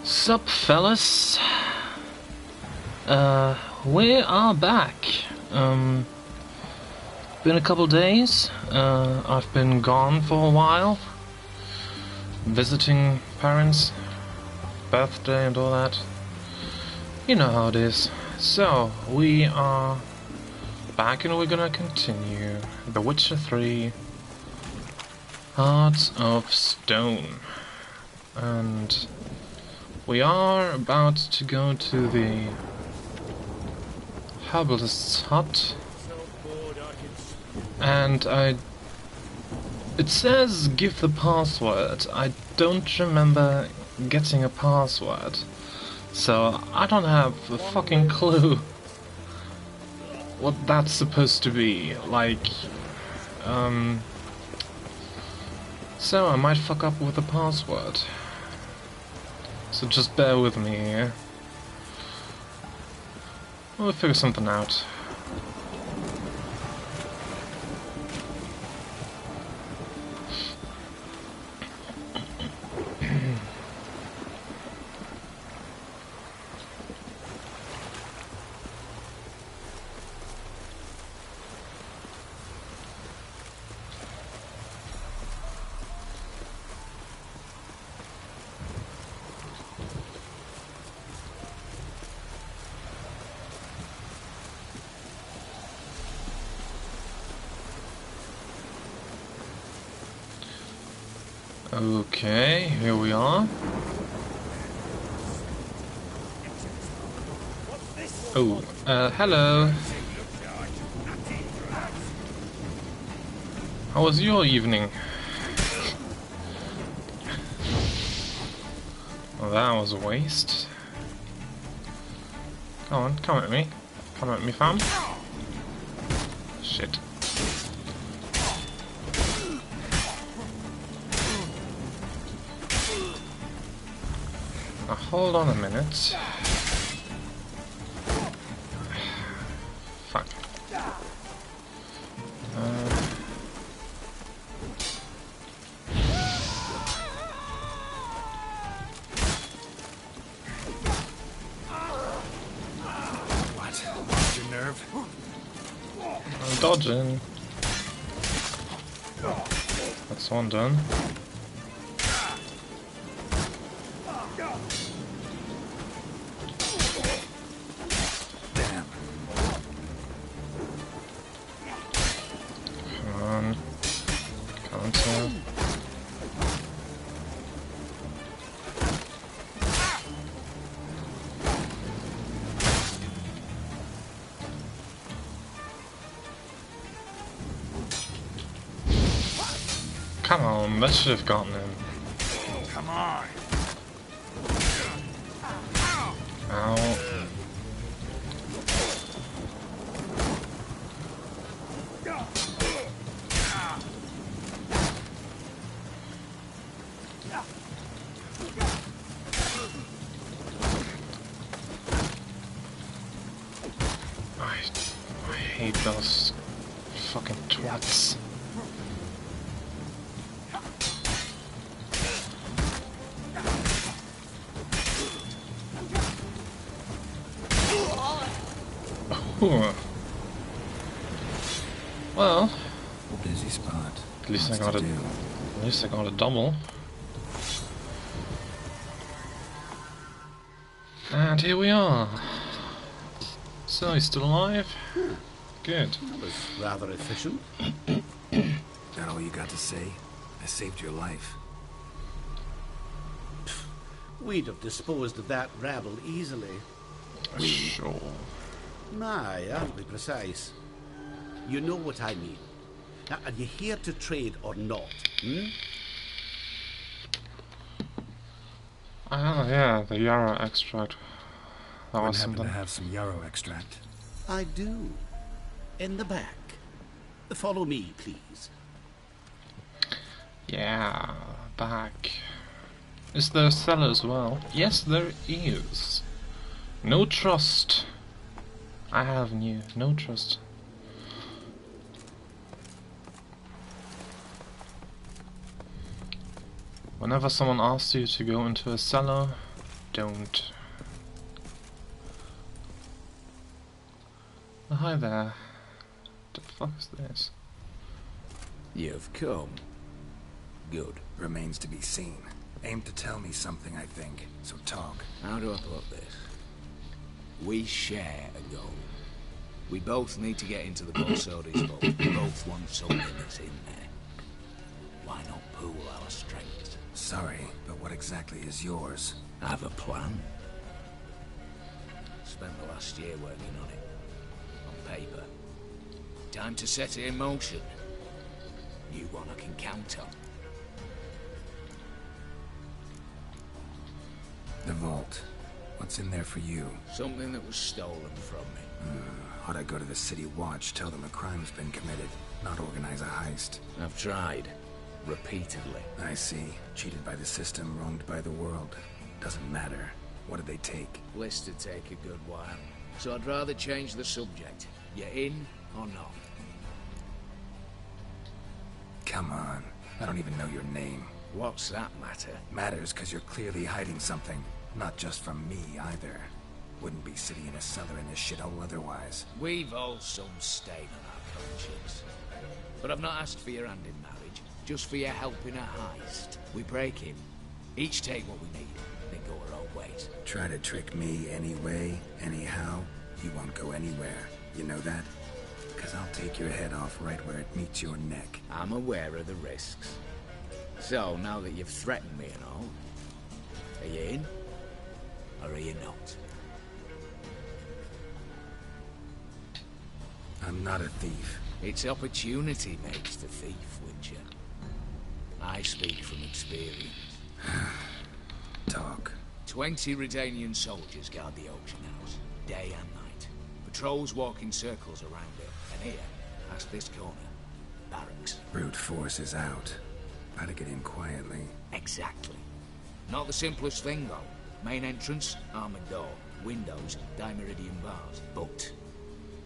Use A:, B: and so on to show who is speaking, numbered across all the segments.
A: Sup, fellas? We are back. Been a couple days. I've been gone for a while, visiting parents, birthday and all that. You know how it is. So, we are back and we're gonna continue The Witcher 3 Heart of Stone. And we are about to go to the herbalist's hut, and it says give the password. I don't remember getting a password, so I don't have a fucking clue what that's supposed to be. Like, so I might fuck up with the password. So just bear with me here. We'll figure something out. Okay, here we are. Oh, hello. How was your evening? Well, that was a waste. Come on, come at me. Come at me, fam. Shit. Now, hold on a minute. Fuck.
B: What? Lost your nerve?
A: I'm dodging. That's one done. Come on, that should have gotten him.
B: Come on.
A: Ow. I hate those fucking twats. Well,
B: Busy spot.
A: at least I got a double. And here we are. So he's still alive? Good.
C: That was rather efficient.
B: That all you got to say? I saved your life.
C: We'd have disposed of that rabble easily.
A: Sure.
C: My, aren't we precise? You know what I mean. Now, are you here to trade or not?
A: Oh yeah, the yarrow extract. That was
B: Happen to
A: something.
B: have some yarrow extract.
C: I do. In the back. Follow me, please.
A: Yeah, back. Is there a cellar as well? Yes, there is. No trust. I have no trust. Whenever someone asks you to go into a cellar, don't. Oh, hi there. The fuck is this?
B: You've come. Good. Remains to be seen. Aim to tell me something, I think. So talk. How do I put this? We share a goal. We both need to get into the Bolsodi's vault. We both want something that's in there. Why not pool our strengths? Sorry, but what exactly is yours? I have a plan. Spent the last year working on it. On paper. Time to set it in motion. You one I can count on. The vault. What's in there for you? Something that was stolen from me. Ought I go to the City Watch, tell them a crime's been committed, not organize a heist? I've tried. Repeatedly. I see. Cheated by the system, wronged by the world. Doesn't matter. What did they take? List to take a good while. So I'd rather change the subject. You in or not? Come on. I don't even know your name. What's that matter? Matters because you're clearly hiding something. Not just from me, either. Wouldn't be sitting in a cellar in this shithole otherwise. We've all some stain on our conscience. But I've not asked for your hand in marriage, just for your help in a heist. We break him, each take what we need, then go our own ways. Try to trick me anyway, anyhow, you won't go anywhere. You know that? Because I'll take your head off right where it meets your neck. I'm aware of the risks. So, now that you've threatened me and all, are you in? Or are you not? I'm not a thief. It's opportunity makes the thief, Witcher. I speak from experience. Talk. 20 Redanian soldiers guard the auction house, day and night. Patrols walk in circles around it, and here, past this corner, barracks. Brute force is out. How to get in quietly. Exactly. Not the simplest thing, though. Main entrance, armored door. Windows, dimeridian bars. But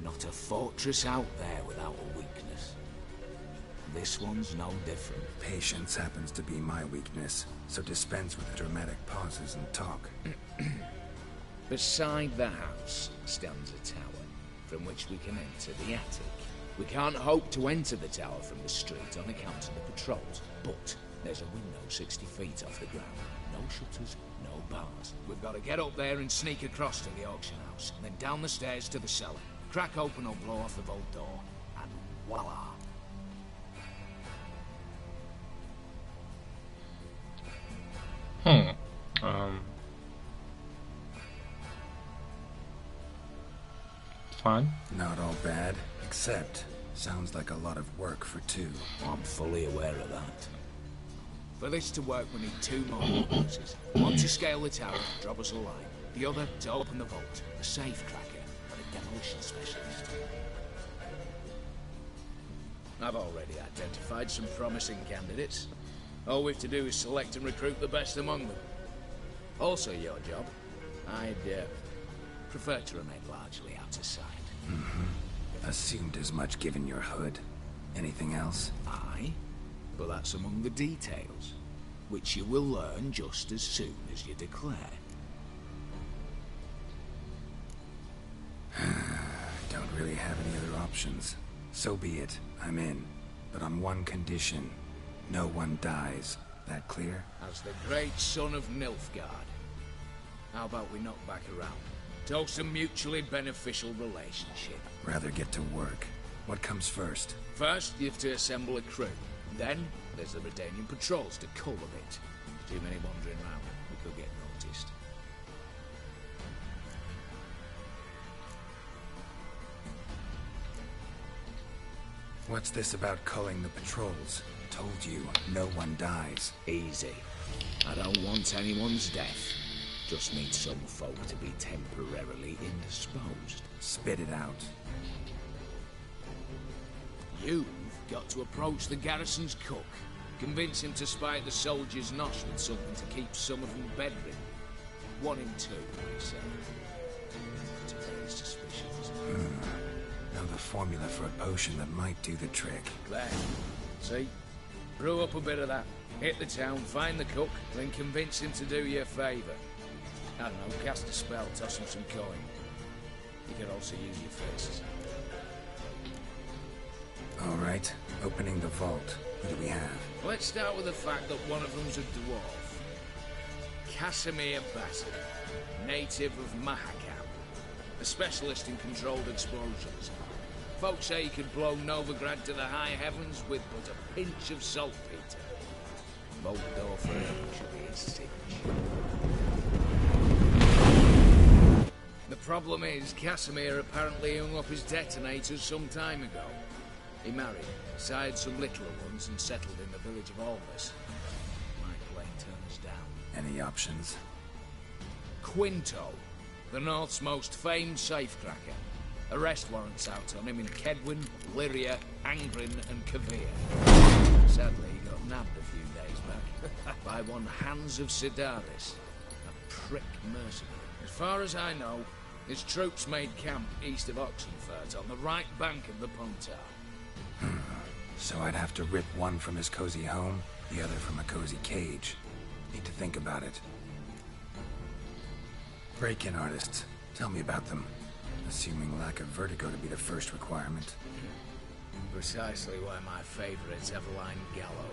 B: not a fortress out there without a weakness. This one's no different. Patience happens to be my weakness, so dispense with the dramatic pauses and talk. Beside the house stands a tower, from which we can enter the attic. We can't hope to enter the tower from the street on account of the patrols, but there's a window 60 feet off the ground. No shutters, no bars. We've got to get up there and sneak across to the auction house, then down the stairs to the cellar. Crack open or blow off the vault door, and voila!
A: Fine.
B: Not all bad, except sounds like a lot of work for two. I'm fully aware of that. For this to work, we need 2 more witnesses. One to scale the tower, drop us a line. The other to open the vault, a safe cracker, and a demolition specialist. I've already identified some promising candidates. All we have to do is select and recruit the best among them. Also your job. I'd prefer to remain largely out of sight. Assumed as much given your hood. Anything else? Aye, but that's among the details, which you will learn just as soon as you declare. Don't really have any other options. So be it. I'm in. But on one condition. No one dies. That clear? As the great son of Nilfgaard. How about we knock back around? Toast a mutually beneficial relationship. Rather get to work. What comes first? First, you have to assemble a crew. Then, there's the Redanian patrols to cull a bit. Too many wandering around. We could get noticed. What's this about culling the patrols? Told you, no one dies. Easy. I don't want anyone's death. Just need some folk to be temporarily indisposed. Spit it out. You've got to approach the garrison's cook. Convince him to spy the soldiers' nosh with something to keep some of them bedridden. 1 in 2, I say. To raise suspicions. Now the formula for a potion that might do the trick. There. See? Brew up a bit of that. Hit the town, find the cook, then convince him to do you a favour.
D: I don't know, cast a spell, toss him some coin. You could also use your fists.
B: Alright, opening the vault. What do we have?
D: Let's start with the fact that one of them's a dwarf. Casimir Bassett, native of Mahakam, a specialist in controlled explosions. Folks say he could blow Novigrad to the high heavens with but a pinch of saltpeter. Bolt door for him should be his signature. The problem is, Casimir apparently hung up his detonators some time ago. He married, sired some littler ones, and settled in the village of Almas. Might plain turn us down.
B: Any options?
D: Quinto, the North's most famed safecracker. Arrest warrants out on him in Kedwin, Lyria, Angrin, and Kavir. Sadly, he got nabbed a few days back by one Hans of Sidaris, a prick mercenary. As far as I know, his troops made camp east of Oxenfurt on the right bank of the Pontar.
B: So I'd have to rip one from his cozy home, the other from a cozy cage. Need to think about it. Break-in artists. Tell me about them. Assuming lack of vertigo to be the first requirement.
D: Precisely why my favourite's Eveline Gallo,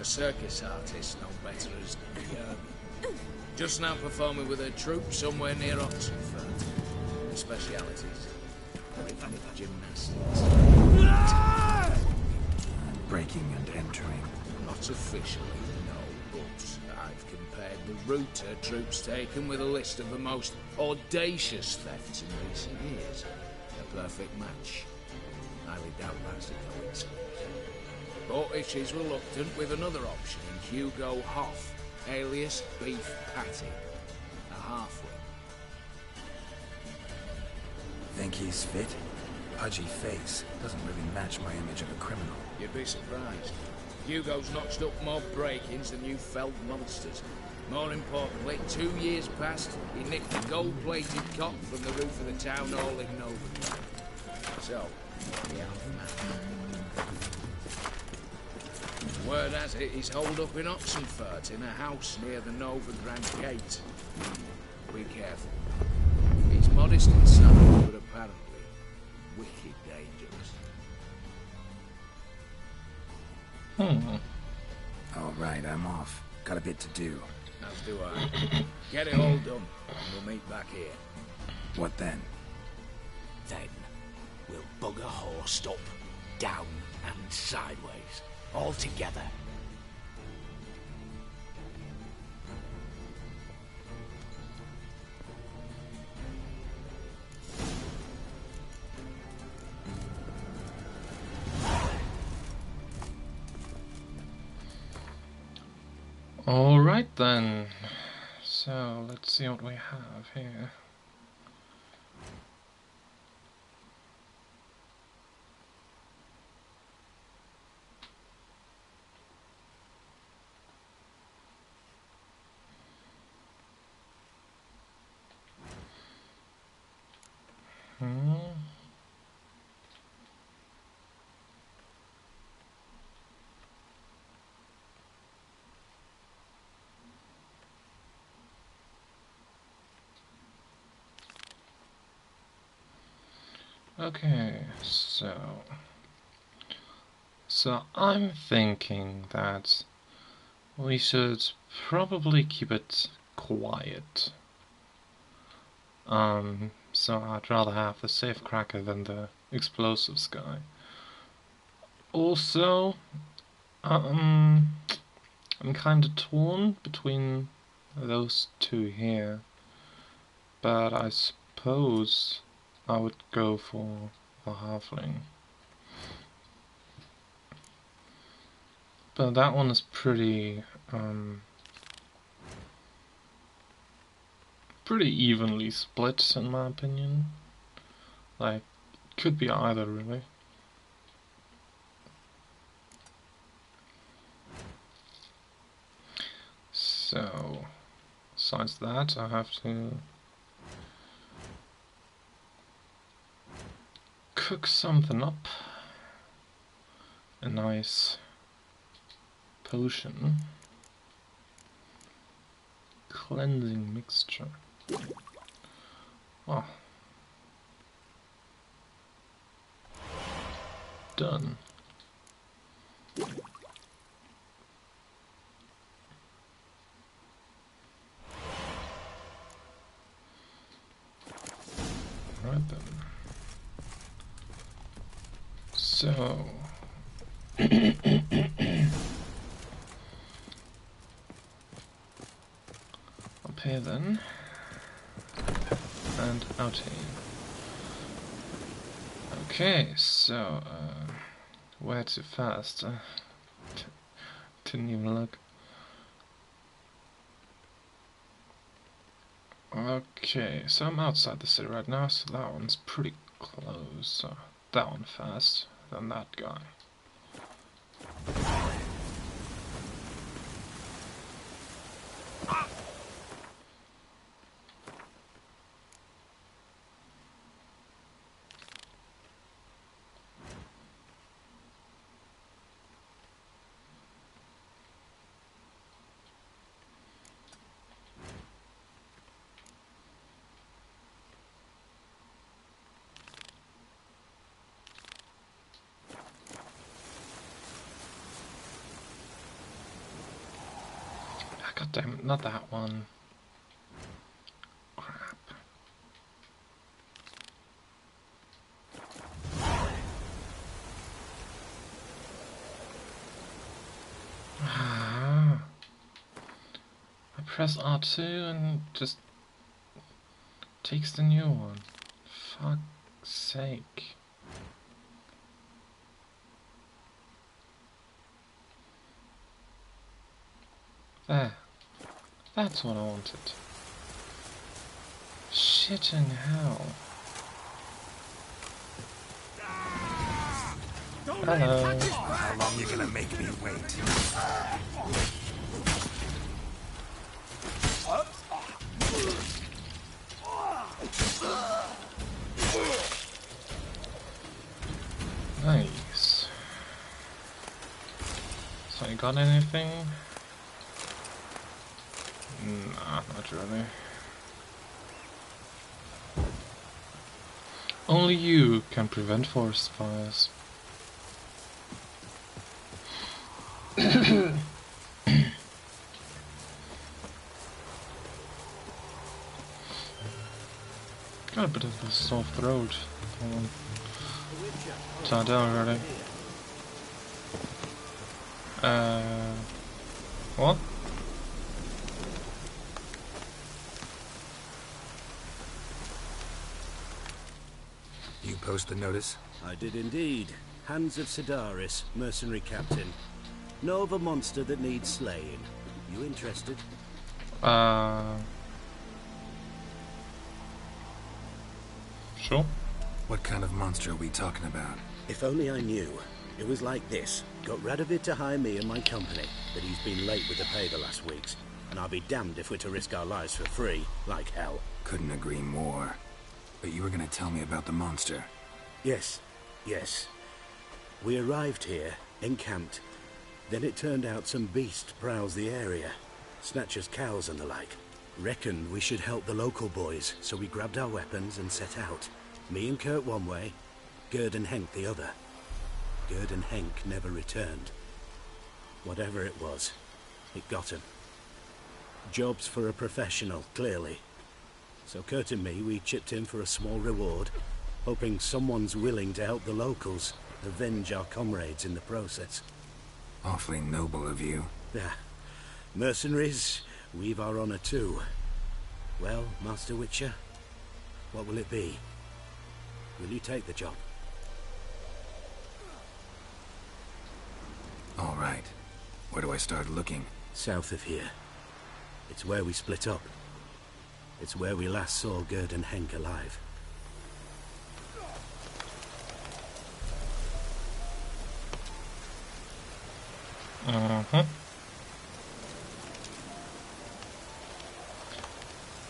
D: a circus artist known better as Kirby. Just now performing with her troupe somewhere near Oxenfurt. Her specialities: rhythmic gymnastics.
B: Breaking and entering.
D: Not officially, no, but I've compared the route her troops taken with a list of the most audacious thefts in recent years. A perfect match. Highly doubt that's a coincidence. But if she's reluctant, with another option in Hugo Hoff, alias Beef Patty, a halfling.
B: Think he's fit? Pudgy face. Doesn't really match my image of a criminal.
D: You'd be surprised. Hugo's notched up more break-ins than you felled monsters. More importantly, 2 years past, he nicked a gold-plated cot from the roof of the town hall in Novigrad. So, the man. Word has it, he's holed up in Oxenfurt in a house near the Novigrad gate. Be careful. He's modest inside, but apparently wicked dangerous.
B: Alright, I'm off. Got a bit to do.
D: As do I. Get it all done, and we'll meet back here.
B: What then?
D: Then, we'll bugger horsed up, down and sideways, all together.
A: Alright then, so let's see what we have here. Okay, so I'm thinking that we should probably keep it quiet. So I'd rather have the safecracker than the explosives guy. Also, I'm kind of torn between those two here, but I suppose I would go for the halfling. But that one is pretty evenly split in my opinion. Like, could be either really. So, besides that, I have to cook something up. A nice potion. Cleansing mixture. Oh. Done. Right then. So up here then, and out here. Okay, so where to first? Didn't even look. Okay, so I'm outside the city right now, so that one's pretty close. So that one first, then that guy. God damn it, not that one. Crap. I press R2 and just takes the new one. Fuck's sake. There. That's what I wanted. Shitting hell. Hello.
B: How long you gonna make me wait?
A: Nice. So you got anything? Nah, not really. Only you can prevent forest fires. Got a bit of a sore throat. Tied down already. What?
B: You post the notice?
C: I did indeed. Hands of Sidaris, mercenary captain. Know of a monster that needs slaying. You interested?
A: Sure.
B: What kind of monster are we talking about?
C: If only I knew. It was like this. Got Radovid to hire me and my company, but he's been late with the pay the last weeks. And I'll be damned if we're to risk our lives for free, like hell.
B: Couldn't agree more. But you were gonna tell me about the monster.
C: Yes, yes. We arrived here, encamped. Then it turned out some beast prowls the area. Snatchers cows and the like. Reckoned we should help the local boys, so we grabbed our weapons and set out. Me and Kurt one way, Gerd and Henk the other. Gerd and Henk never returned. Whatever it was, it got him. Job's for a professional, clearly. So Kurt and me, we chipped in for a small reward, hoping someone's willing to help the locals, avenge our comrades in the process.
B: Awfully noble of you.
C: Yeah. Mercenaries, we've our honor too. Well, Master Witcher, what will it be? Will you take the job?
B: All right. Where do I start looking?
C: South of here. It's where we split up. It's where we last saw Gerd and Henk alive.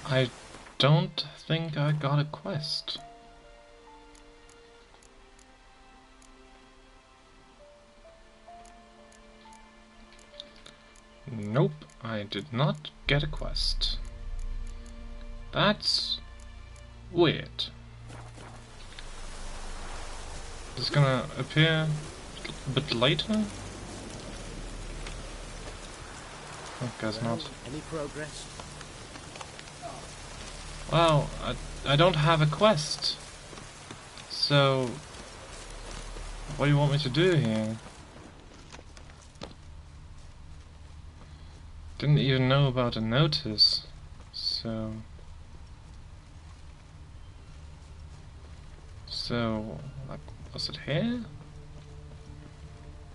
A: I don't think I got a quest. Nope, I did not get a quest. That's weird. It's gonna appear a bit later? I guess not.
C: Any progress?
A: Well, I don't have a quest. So, what do you want me to do here? Didn't even know about a notice. So, like, was it here?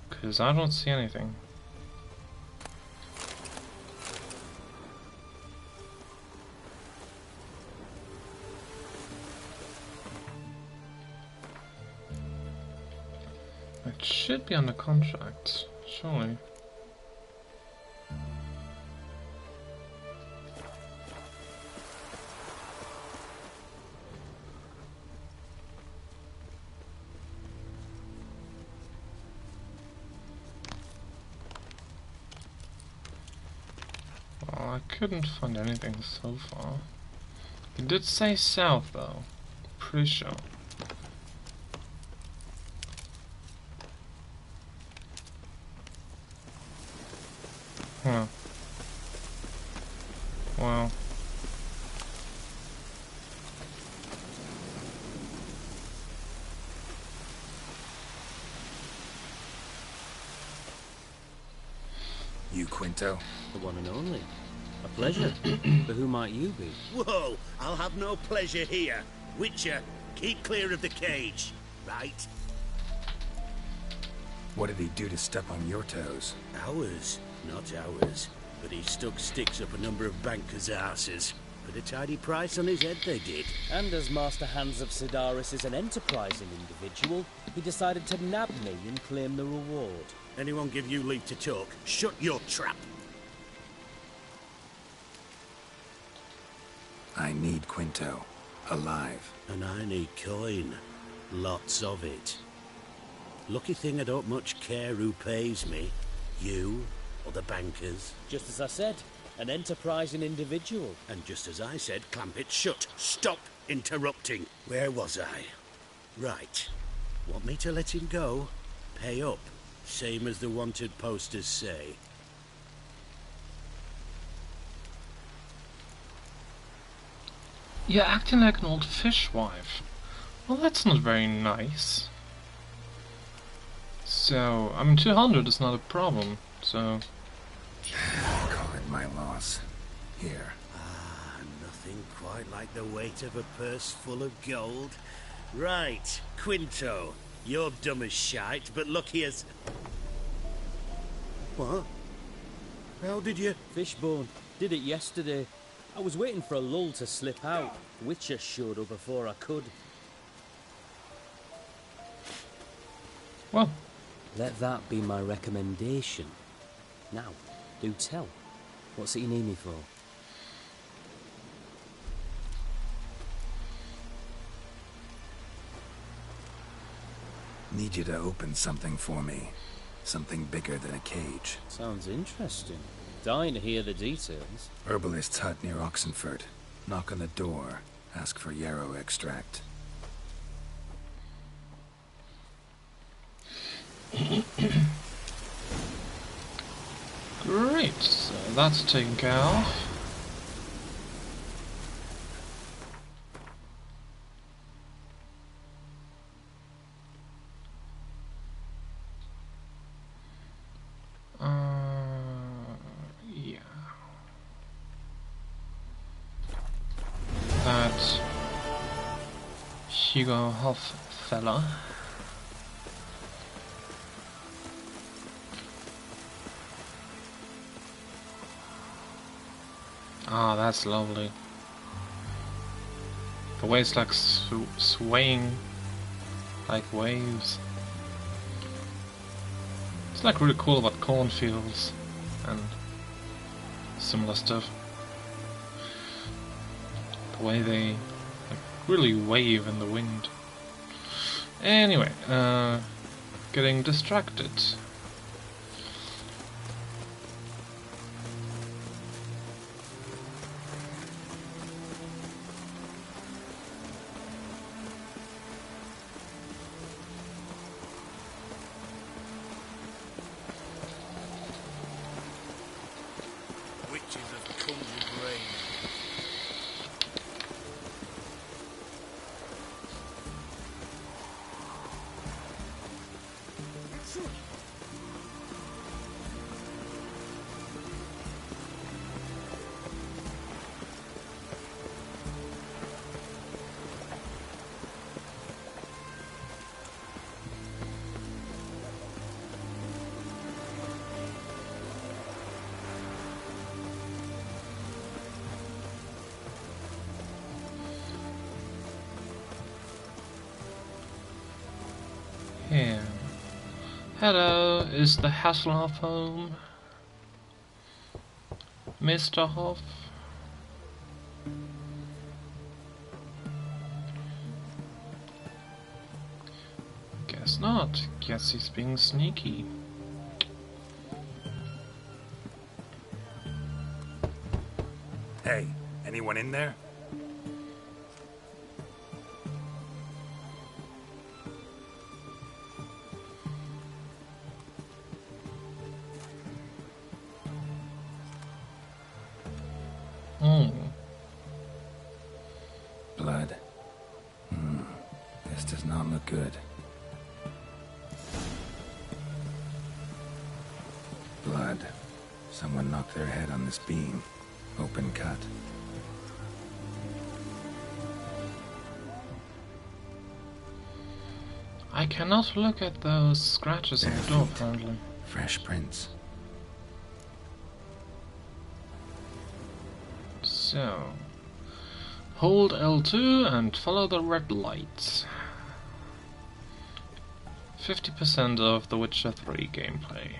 A: Because I don't see anything. It should be under contract, surely. Well, I couldn't find anything so far. It did say south though, pretty sure. Huh. Well.
B: You, Quinto?
E: The one and only. A pleasure. But who might you be?
C: Whoa! I'll have no pleasure here. Witcher, keep clear of the cage. Right?
B: What did he do to step on your toes?
C: Ours, not ours. But he stuck sticks up a number of bankers' asses. Put a tidy price on his head, they did.
E: And as Master Hans of Sidaris is an enterprising individual, he decided to nab me and claim the reward.
C: Anyone give you leave to talk? Shut your trap!
B: I need Quinto. Alive.
C: And I need coin. Lots of it. Lucky thing I don't much care who pays me. You or the bankers.
E: Just as I said, an enterprising individual.
C: And just as I said, clamp it shut. Stop interrupting. Where was I? Right. Want me to let him go? Pay up. Same as the wanted posters say.
A: You're acting like an old fishwife. Well, that's not very nice. So, I mean, 200 is not a problem, so...
B: Call it my loss. Here.
C: Ah, nothing quite like the weight of a purse full of gold. Right, Quinto. You're dumb as shite, but look here's... What? How did you...
E: Fishbone. Did it yesterday. I was waiting for a lull to slip out. Witcher showed up before I could.
A: Well,
E: Let that be my recommendation. Now, do tell. What's it you need me for?
B: Need you to open something for me. Something bigger than a cage.
E: Sounds interesting. Dying to hear the details.
B: Herbalist's hut near Oxenfurt. Knock on the door. Ask for yarrow extract.
A: great. So that's taken care of. Yeah. That Hugo Hofffeller. Ah, that's lovely. The way it's like swaying like waves. It's like really cool about cornfields and similar stuff. The way they like really wave in the wind. Anyway, getting distracted. Hello, is the Hasselhoff home? Mr. Hoff? Guess not. Guess he's being sneaky.
B: Hey, anyone in there? Blood. This does not look good. Blood. Someone knocked their head on this beam. Open cut.
A: I cannot look at those scratches on the door, apparently.
B: Fresh prints.
A: So, hold L2 and follow the red lights. 50% of The Witcher 3 gameplay.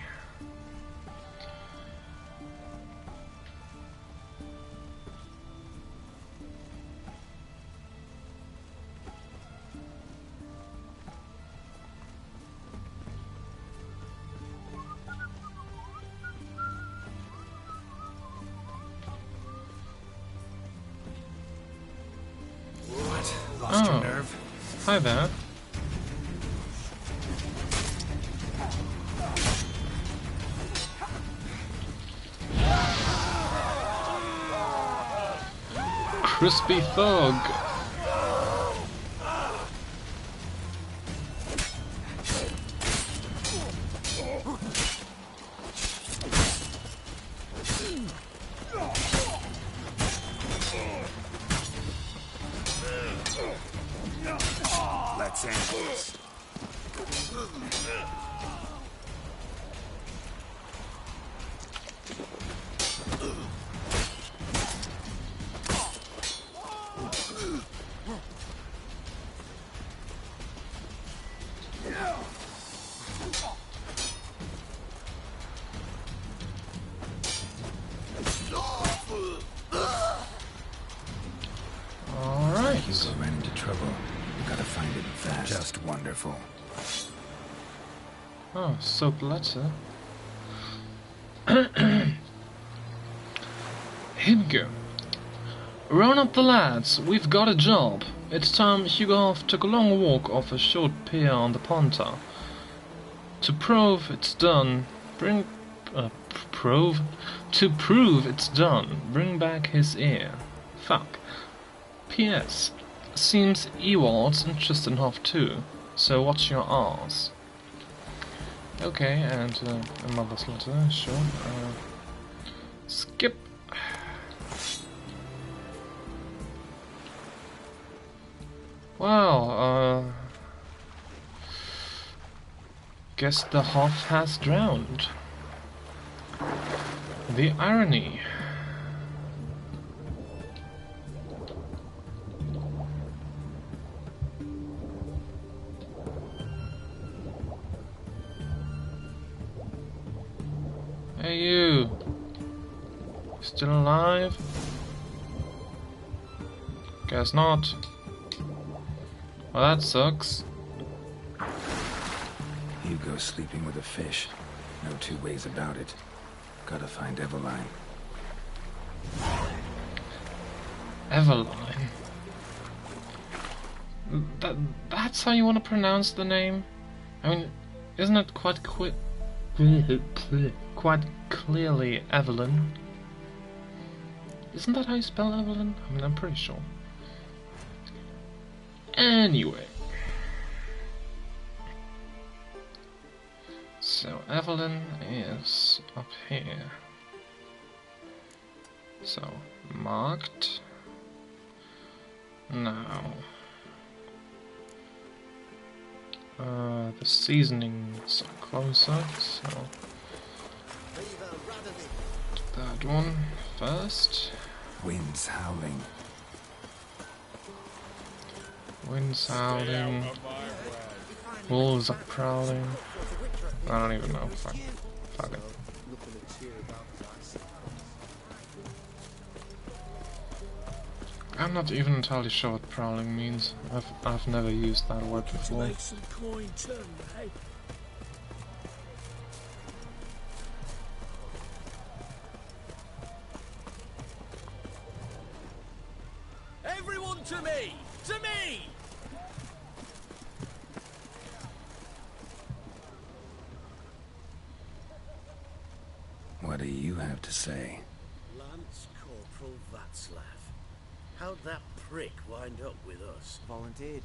B: Lost your nerve?
A: Hi there. Crispy Thug.
B: Let's end this.
A: Alright.
B: Hugo ran into trouble. We gotta find it fast. Just wonderful.
A: Oh, soap letter. Hugo. Round up the lads, we've got a job. It's time Hugo took a long walk off a short pier on the Ponta. To prove it's done, bring back his ear. Fuck. P.S. Seems Ewald's interested in Hoff too, so watch your arse. Okay, and a mother's letter, sure. Skip. Well, guess the Hoff has drowned. The irony. Hey you! Still alive? Guess not. Well, that sucks.
B: Hugo's sleeping with a fish. No two ways about it. Gotta find Eveline.
A: Eveline? That's how you want to pronounce the name? I mean, isn't it quite clearly Evelyn? Isn't that how you spell Evelyn? I mean, I'm pretty sure. Anyway. So, Evelyn is up here. So, marked. Now. The seasonings are closer, so that one first.
B: Winds howling.
A: Winds howling. Wolves are prowling. I don't even know. Fuck it. I'm not even entirely sure what prowling means. I've never used that word before.
D: Make some coin turn, eh? Everyone to me! To me!
B: What do you have to say?
C: Lance Corporal Václav. How'd that prick wind up with us?
F: Volunteered.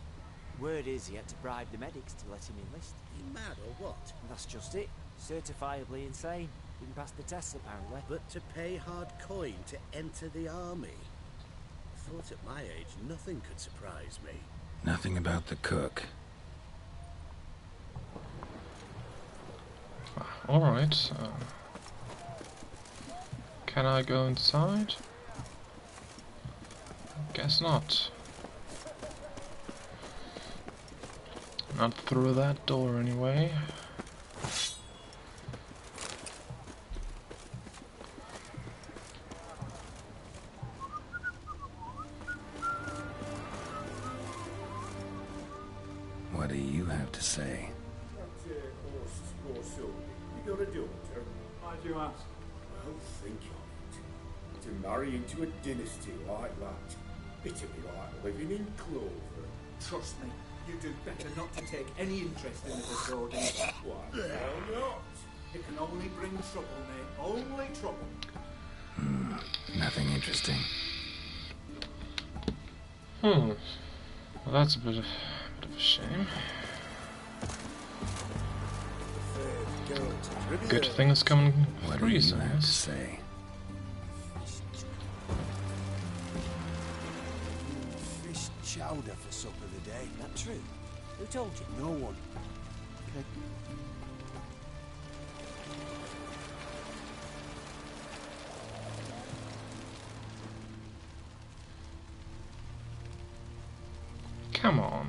F: Word is he had to bribe the medics to let him enlist.
C: You mad or what?
F: And that's just it. Certifiably insane. Didn't pass the tests apparently.
C: But to pay hard coin to enter the army? I thought at my age nothing could surprise me.
B: Nothing about the cook.
A: Alright. Can I go inside? Guess not. Not through that door anyway.
B: What do you have to say?
G: You got a daughter? Why do you ask? Well, think of it. To marry into a dynasty like that, it'd be like living in clover.
H: Trust me, you do better not to take any interest in the disorder.
G: Why the hell not?
H: It can only bring trouble, mate. Only trouble.
B: Nothing interesting.
A: Well, that's a bit of a shame. Good things coming
B: What do
A: free,
B: you have to
A: so
B: say?
C: Fish chowder for supper today.
F: That true? Who told you?
C: No one.
A: come on.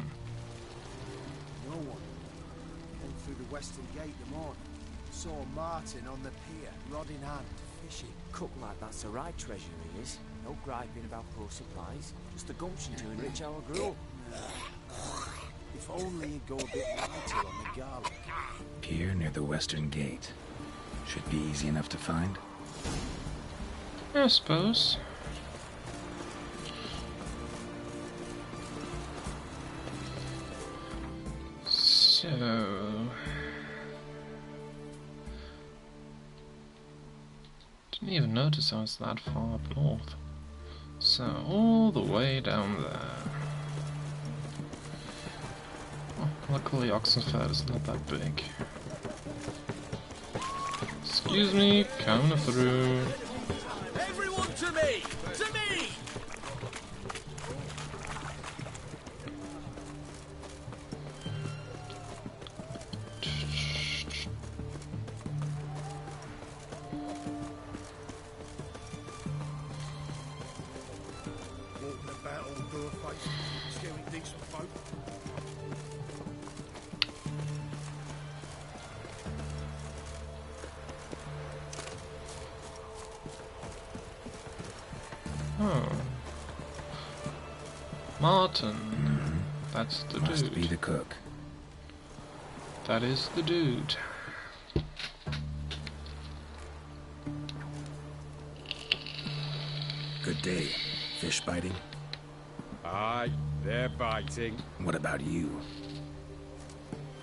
C: No one. Came through the western gate the morning. Saw Martin on the pier, rod in hand, fishing.
F: Cook like that's the right treasure he is. No griping about poor supplies. Just the gumption to enrich our gruel.
C: If only he'd go a bit lighter on the garlic.
B: Pier near the western gate. Should be easy enough to find.
A: I suppose. So... didn't even notice I was that far up north. So, all the way down there. Oh, luckily Oxenford is not that big. Excuse me, coming through.
D: Everyone to me! To me!
C: Walking about all door face, scaring decent folk.
A: Oh. Martin. That's the
B: Must be
A: dude.
B: the cook.
A: That is the dude.
B: Good day. Fish biting?
I: Aye, they're biting.
B: What about you?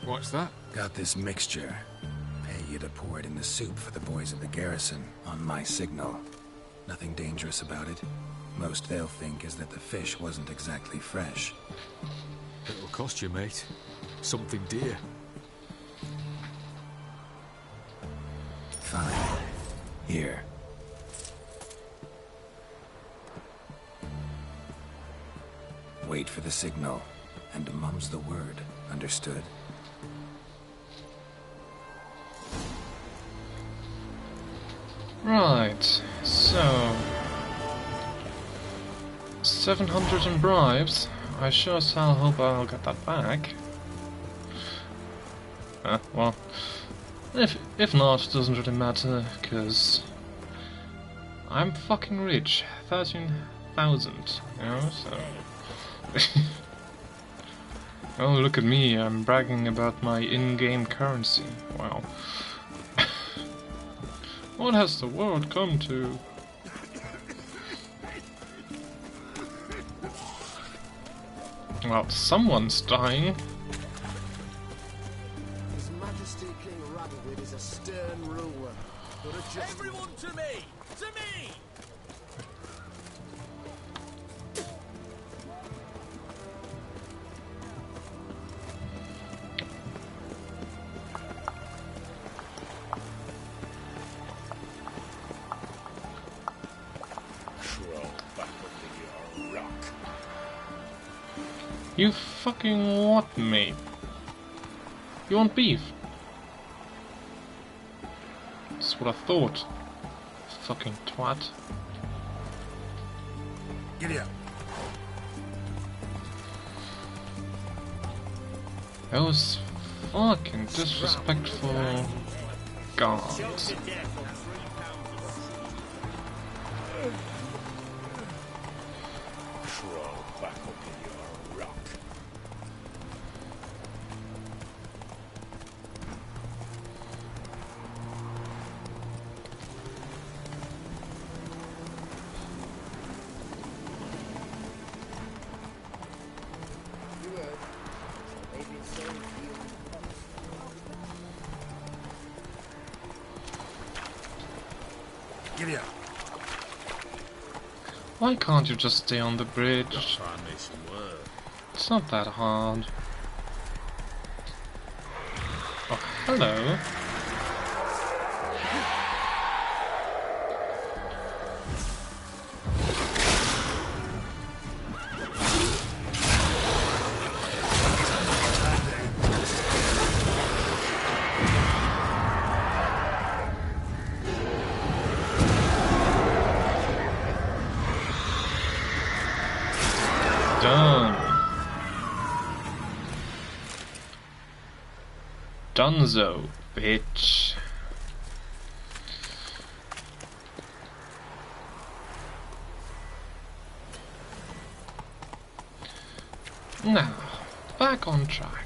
I: What's that?
B: Got this mixture. Pay you to pour it in the soup for the boys at the garrison, on my signal. Nothing dangerous about it. Most they'll think is that the fish wasn't exactly fresh.
I: It'll cost you, mate. Something dear.
B: Fine. Here. Wait for the signal, and mum's the word. Understood?
A: Right, so... 700 in bribes. I sure as hell hope I'll get that back. Well... If not, it doesn't really matter, because I'm fucking rich. 13,000, you know, so... Oh, look at me, I'm bragging about my in-game currency. Wow. What has the world come to? Well, someone's dying.
J: His Majesty King Radovid is a stern ruler. But everyone to me! To me!
A: You fucking what, mate? You want beef? That's what I thought. Fucking twat.
B: Giddy up.
A: Those fucking disrespectful guards.
B: Giddy up.
A: Why can't you just stay on the bridge? It's not that hard. Oh, hello. Done. Dunzo, bitch. Now, back on track.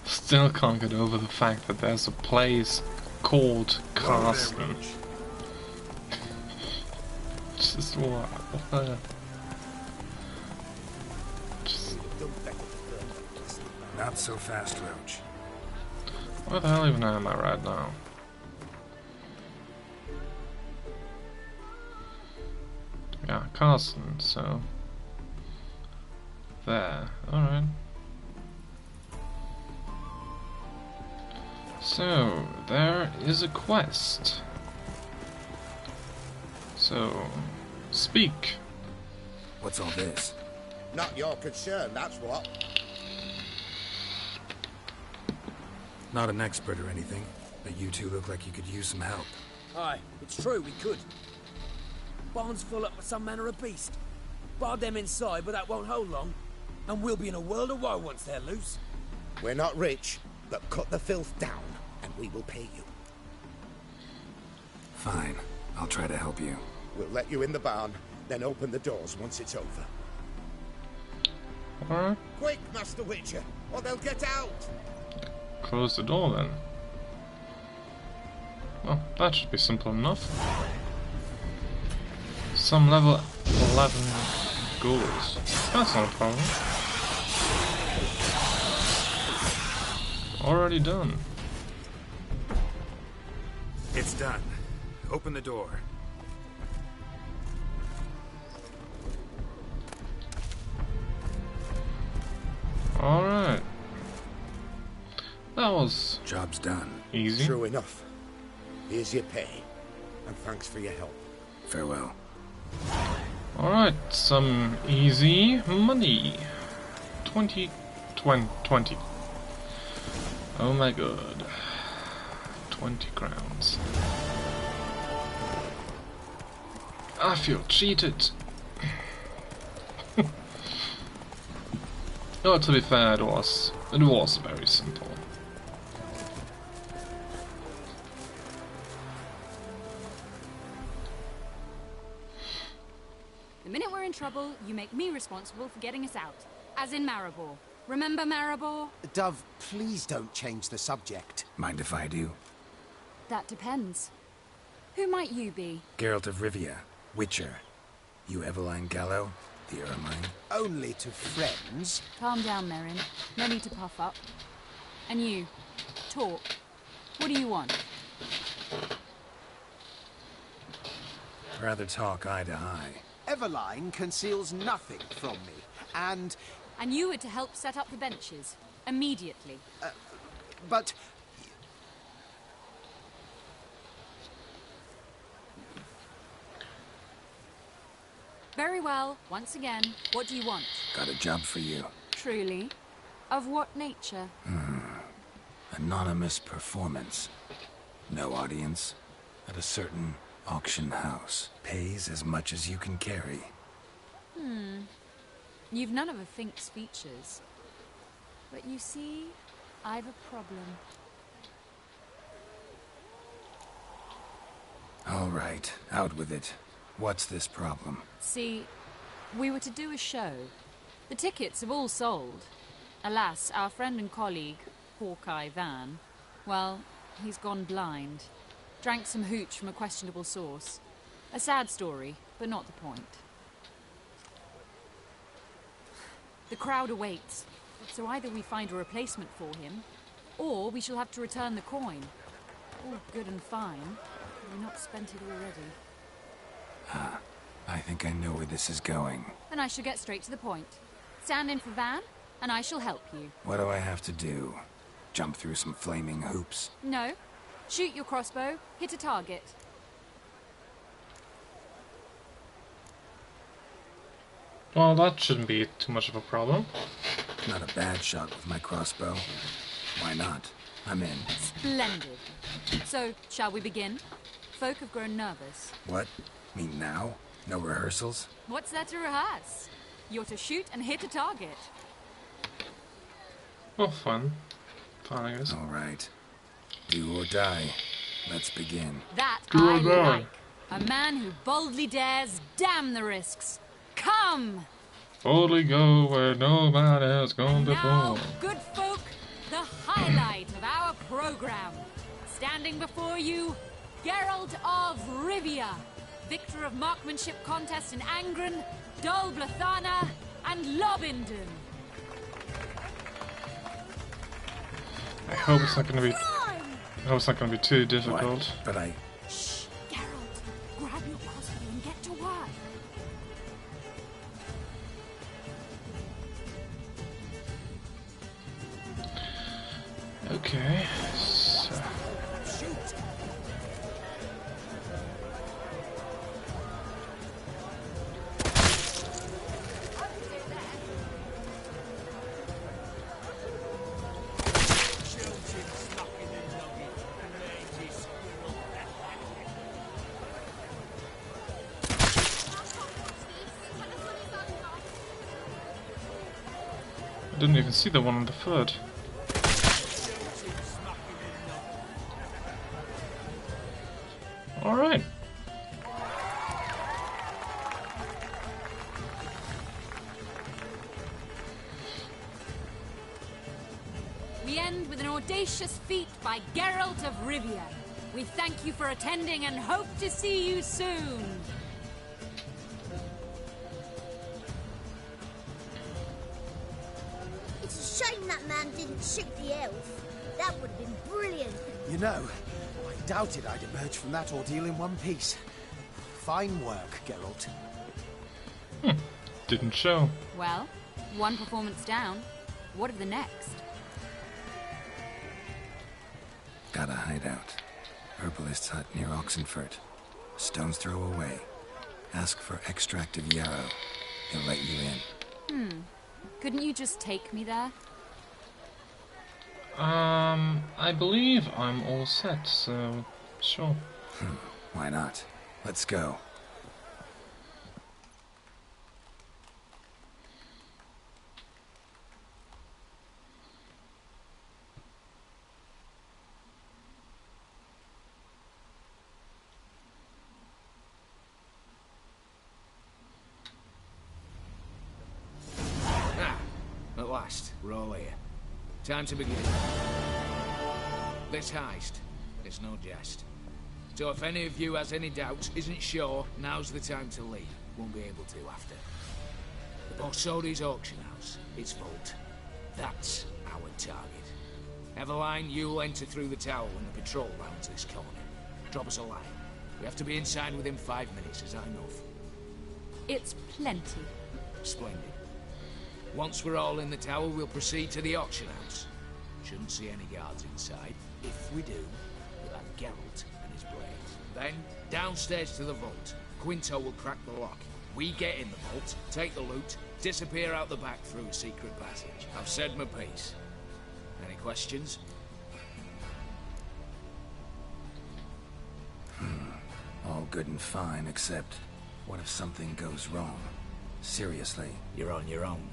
A: Still can't get over the fact that there's a place called Carson. Just what? Just...
B: Not so fast, Roach.
A: Where the hell even am I right now? Yeah, Carson, so... There, alright. So, there is a quest. So, speak.
B: What's all this?
J: Not your concern, that's what.
B: Not an expert or anything, but you two look like you could use some help.
E: Aye, it's true, we could. Barn's full up with some manner of beast. Bar them inside, but that won't hold long. And we'll be in a world of woe once they're loose.
J: We're not rich, but cut the filth down, and we will pay you.
B: Fine, I'll try to help you.
J: We'll let you in the barn, then open the doors once it's over.
A: Alright.
J: Quick, Master Witcher, or they'll get out!
A: Close the door then. Well, that should be simple enough. Some level 11 ghouls. That's not a problem. Already done.
B: It's done. Open the door.
A: Alright. That was...
B: Job's done.
A: Easy.
J: True enough. Here's your pay, and thanks for your help.
B: Farewell.
A: Alright, some easy money. 20. Oh my god. 20 crowns. I feel cheated. No, to be fair, it was very simple.
K: The minute we're in trouble, you make me responsible for getting us out. As in Maribor. Remember Maribor?
J: Dove, please don't change the subject.
B: Mind if I do?
K: That depends. Who might you be?
B: Geralt of Rivia, Witcher. You Eveline Gallo, the Ermine.
J: Only to friends.
K: Calm down, Merrin. No need to puff up. And you, talk. What do you want?
B: Rather talk eye to eye.
J: Eveline conceals nothing from me, and...
K: And you were to help set up the benches. Immediately.
J: But...
K: Very well. Once again, what do you want?
B: Got a job for you.
K: Truly? Of what nature?
B: Anonymous performance. No audience. At a certain auction house. Pays as much as you can carry.
K: You've none of a Fink's features. But you see, I've a problem.
B: All right, out with it. What's this problem?
K: See, we were to do a show. The tickets have all sold. Alas, our friend and colleague, Hawkeye Van, well, he's gone blind. Drank some hooch from a questionable source. A sad story, but not the point. The crowd awaits, so either we find a replacement for him, or we shall have to return the coin. All good and fine, but we've not spent it already.
B: I think I know where this is going.
K: Then I shall get straight to the point. Stand in for Van, and I shall help you.
B: What do I have to do? Jump through some flaming hoops?
K: No. Shoot your crossbow, hit a target.
A: Well, that shouldn't be too much of a problem.
B: Not a bad shot with my crossbow. Why not? I'm in.
K: Splendid. So, shall we begin? Folk have grown nervous.
B: What? Mean now? No rehearsals?
K: What's there to rehearse? You're to shoot and hit a target.
A: Well, fun. Fun, I guess.
B: All right. Do or die. Let's begin.
K: That
A: Do or
K: I
A: die.
K: like. A man who boldly dares, damn the risks. Come!
A: Boldly go where no man has gone
K: Now,
A: before.
K: good folk, the highlight of our program. Standing before you, Geralt of Rivia, victor of marksmanship contests in Angren, Dol Blathana, and Lobindon.
A: I hope it's not gonna be. I hope it's not gonna be too difficult.
B: What? But I...
K: Shh, Geralt, grab your crossbow and get to work.
A: Okay. So.
J: Shoot!
A: I didn't even see the one on the foot. Alright.
K: We end with an audacious feat by Geralt of Rivia. We thank you for attending and hope to see you soon.
L: It's a shame that man didn't shoot the elf. That would have been brilliant.
J: You know, I doubted I'd emerge from that ordeal in one piece. Fine work, Geralt.
A: Didn't show.
K: Well, one performance down. What of the next?
B: Got a hideout. Herbalist's hut near Oxenfurt. Stone's throw away. Ask for Extract of Yarrow. He'll let you in.
K: Couldn't you just take me there?
A: I believe I'm all set, so sure.
B: Why not? Let's go.
D: At last, we're all here. Time to begin. This heist, it's no jest. So if any of you has any doubts, isn't sure, now's the time to leave. Won't be able to after. The Borsodi's auction house, its vault. That's our target. Eveline, you'll enter through the tower when the patrol rounds this corner. Drop us a line. We have to be inside within 5 minutes, is that enough?
K: It's plenty.
D: Splendid. Once we're all in the tower, we'll proceed to the auction house. Shouldn't see any guards inside. If we do, we'll have Geralt and his blades. Then, downstairs to the vault. Quinto will crack the lock. We get in the vault, take the loot, disappear out the back through a secret passage. I've said my piece. Any questions?
B: All good and fine, except... what if something goes wrong? Seriously.
D: You're on your own.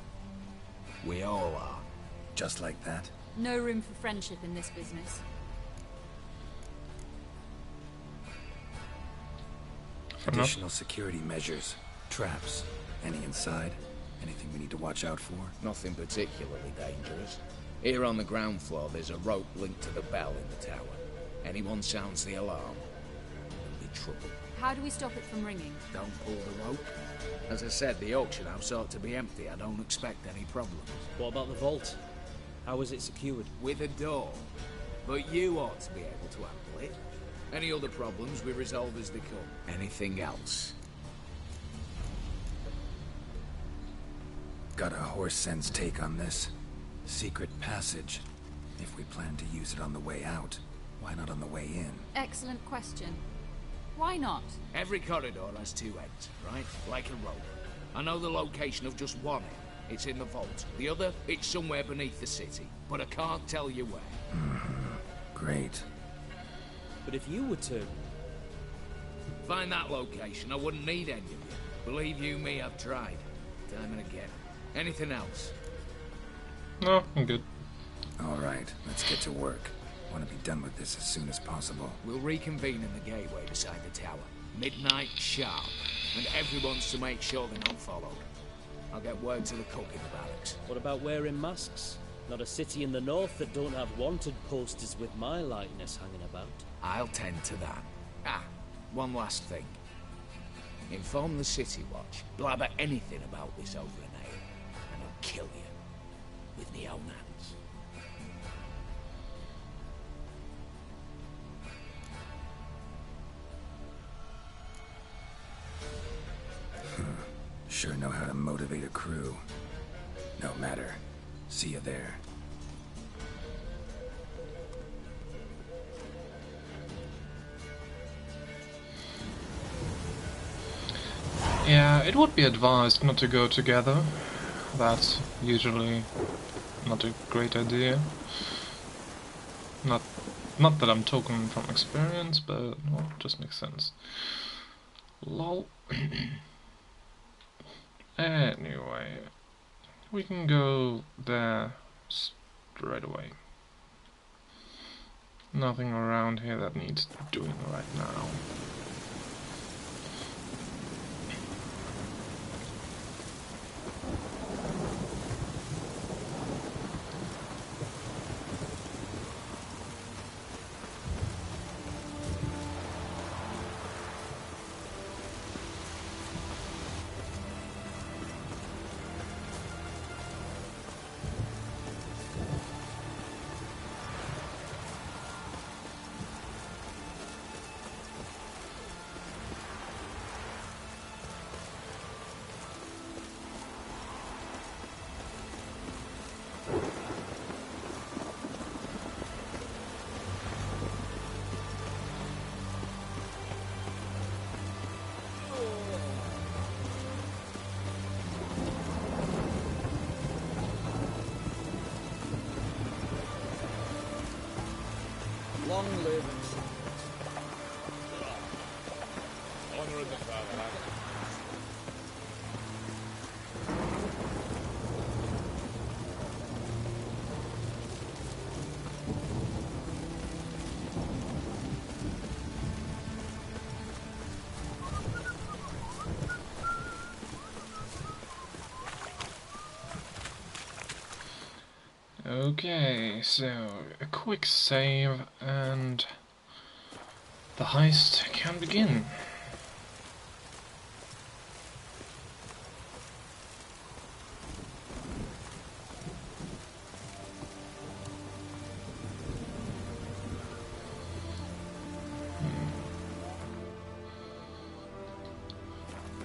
D: We all are.
B: Just like that?
K: No room for friendship in this business.
B: Additional security measures. Traps. Any inside? Anything we need to watch out for?
D: Nothing particularly dangerous. Here on the ground floor, there's a rope linked to the bell in the tower. Anyone sounds the alarm, there'll be trouble.
K: How do we stop it from ringing?
D: Don't pull the rope. As I said, the auction house ought to be empty. I don't expect any problems.
M: What about the vault? How is it secured?
D: With a door. But you ought to be able to handle it. Any other problems we resolve as they come. Anything else?
B: Got a horse sense take on this. Secret passage. If we plan to use it on the way out, why not on the way in?
K: Excellent question. Why not?
D: Every corridor has two ends, right? Like a rope. I know the location of just one end. It's in the vault. The other, it's somewhere beneath the city. But I can't tell you where.
B: Great.
M: But if you were to...
D: find that location, I wouldn't need any of you. Believe you me, I've tried. Time and again. Anything else?
A: No, I'm good.
B: Alright, let's get to work. Want to be done with this as soon as possible.
D: We'll reconvene in the gateway beside the tower. Midnight sharp. And everyone's to make sure they're not followed. I'll get word to the cook in the barracks.
M: What about wearing masks? Not a city in the north that don't have wanted posters with my likeness hanging about.
D: I'll tend to that. Ah, one last thing. Inform the City Watch. Blabber anything about this over an ale, and I'll kill you. With my own hands.
B: Sure know how to motivate a crew. No matter. See you there.
A: Yeah, it would be advised not to go together. That's usually not a great idea. Not that I'm talking from experience, but well, it just makes sense. Lol. Anyway, we can go there straight away. Nothing around here that needs doing right now.
D: Long live and
N: Honor in the fatherland.
A: Okay, so a quick save and the heist can begin.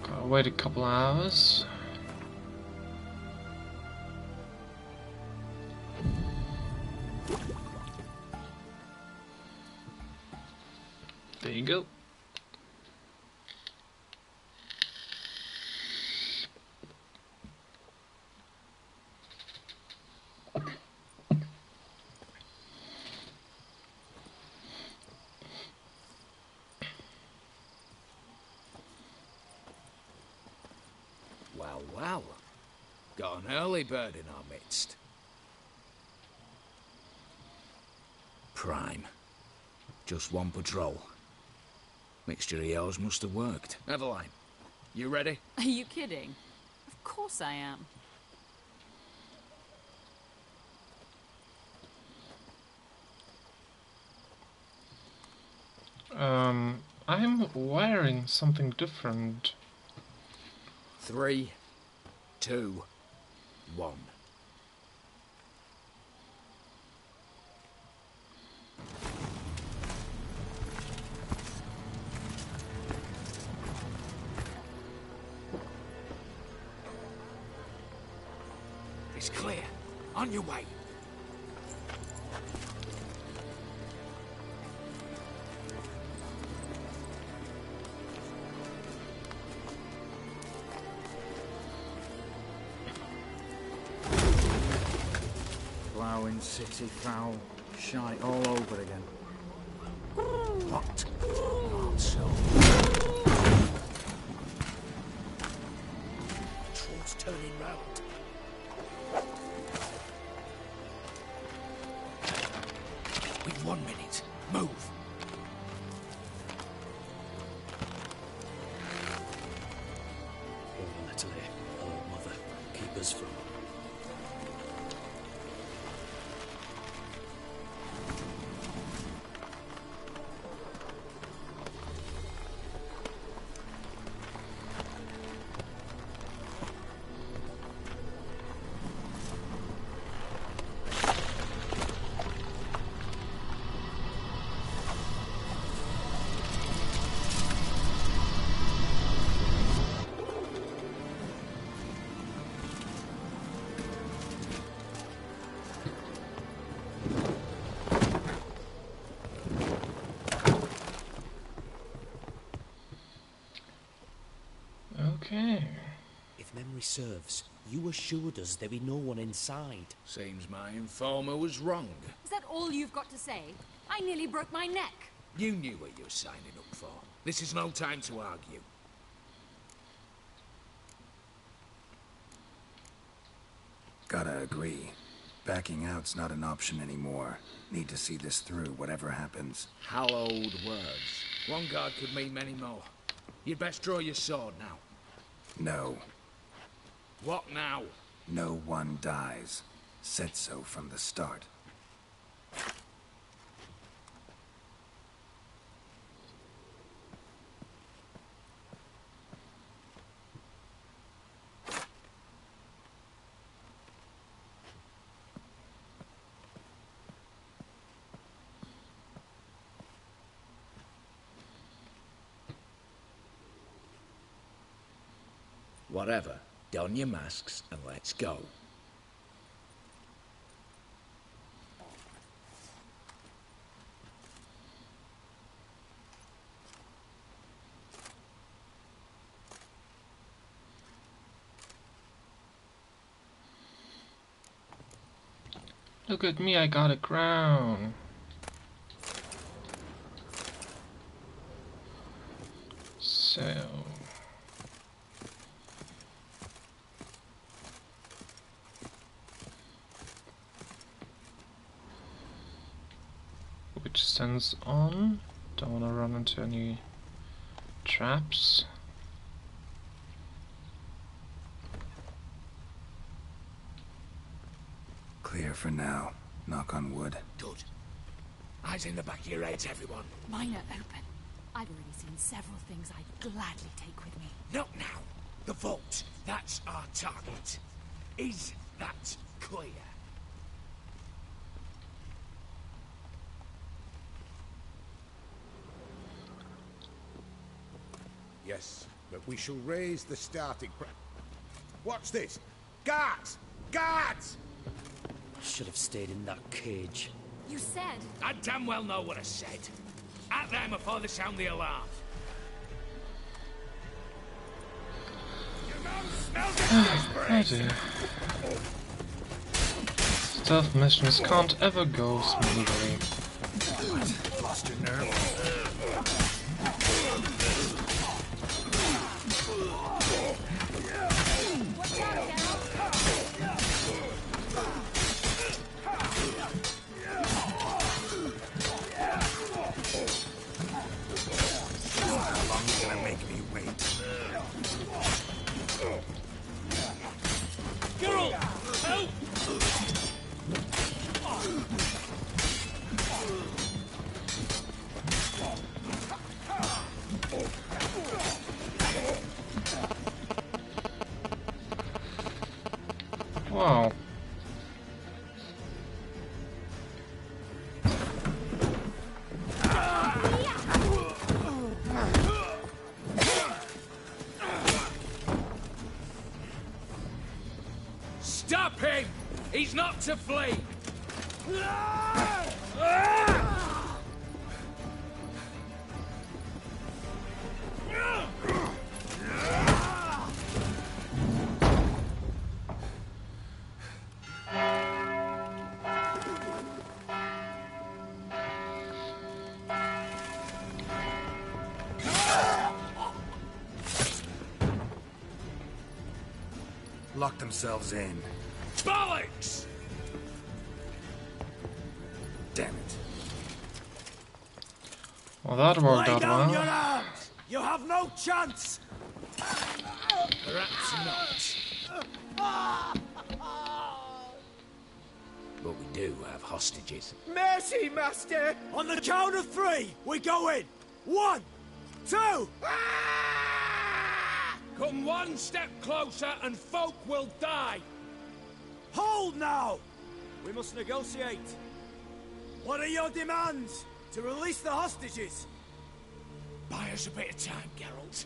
A: Gotta wait a couple hours. There you go.
D: Well, well. Got an early bird in our midst. Prime. Just one patrol. Mixture of yours must have worked. Eveline, you ready?
K: Are you kidding? Of course I am.
A: I'm wearing something different.
D: 3, 2, 1. It's clear. On your way.
O: Ploughing city foul. Shite all over again.
D: What? Not so. Troll's turning round. We've 1 minute. Move.
E: Oh, Natalie. Oh, mother. Keep us from...
A: Okay.
M: If memory serves, you assured us there be no one inside.
D: Seems my informer was wrong.
K: Is that all you've got to say? I nearly broke my neck.
D: You knew what you were signing up for. This is no time to argue.
B: Gotta agree. Backing out's not an option anymore. Need to see this through, whatever happens.
D: Hallowed words. One guard could mean many more. You'd best draw your sword now.
B: No.
D: What now?
B: No one dies. Said so from the start.
D: Whatever. Don your masks and let's go.
A: Look at me, I got a crown. So... which stands on. Don't want to run into any traps.
B: Clear for now. Knock on wood.
D: Good. Eyes in the back of your heads, everyone.
K: Mine are open. I've already seen several things I'd gladly take with me.
D: Not now. The vault. That's our target. Is that clear?
G: Yes, but we shall raise the starting Watch this! Guards! Guards!
M: Should have stayed in that cage.
K: You said...
D: I damn well know what I said. At them before they sound the alarm. Your mouth smells
A: Oh dear. Stealth missions can't ever go smoothly.
B: Lost your nerve?
A: Wow.
D: Stop him! He's not to flee!
B: Lock themselves in.
D: Bollocks!
B: Damn it.
A: Well, that worked out
J: Lay down your
A: well.
J: arms! You have no chance!
D: Perhaps not. But we do have hostages.
J: Mercy, Master! On the count of 3, we go in! 1, 2...
D: Come one step closer and folk will die!
J: Hold now! We must negotiate. What are your demands? To release the hostages?
D: Buy us a bit of time, Geralt.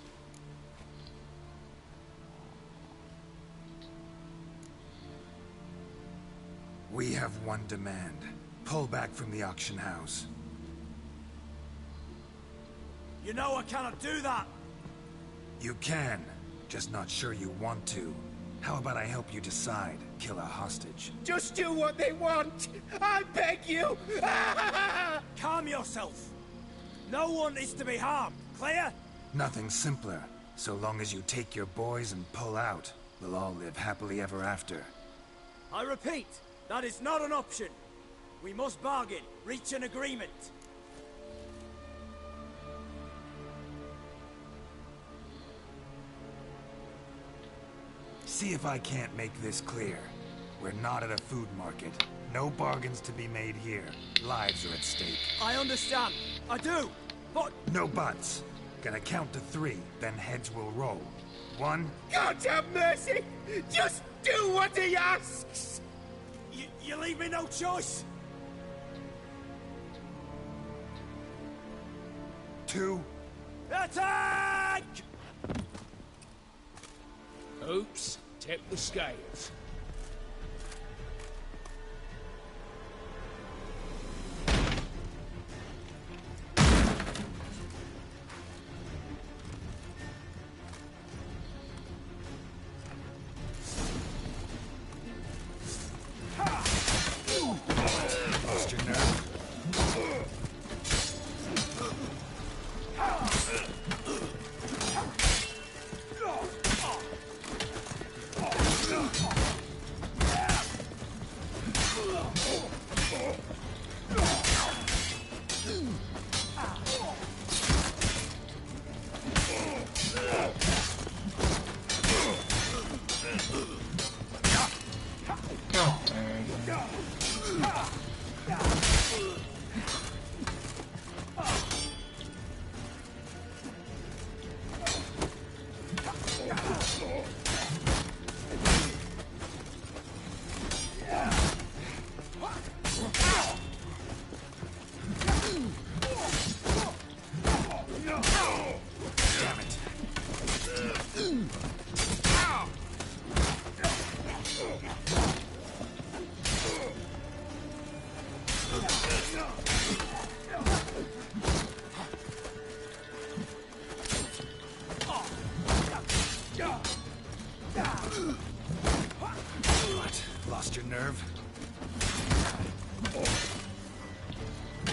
B: We have one demand. Pull back from the auction house.
J: You know I cannot do that!
B: You can, just not sure you want to. How about I help you decide? Kill a hostage.
J: Just do what they want! I beg you! Calm yourself! No one is to be harmed, clear?
B: Nothing simpler. So long as you take your boys and pull out, we'll all live happily ever after.
J: I repeat, that is not an option. We must bargain, reach an agreement.
B: See if I can't make this clear. We're not at a food market. No bargains to be made here. Lives are at stake.
J: I understand. I do. But...
B: No buts. Gonna count to 3, then heads will roll. 1...
J: God have mercy! Just do what he asks! You leave me no choice?
B: 2...
J: Attack!
D: Oops, tip the scales.
B: Lost your nerve?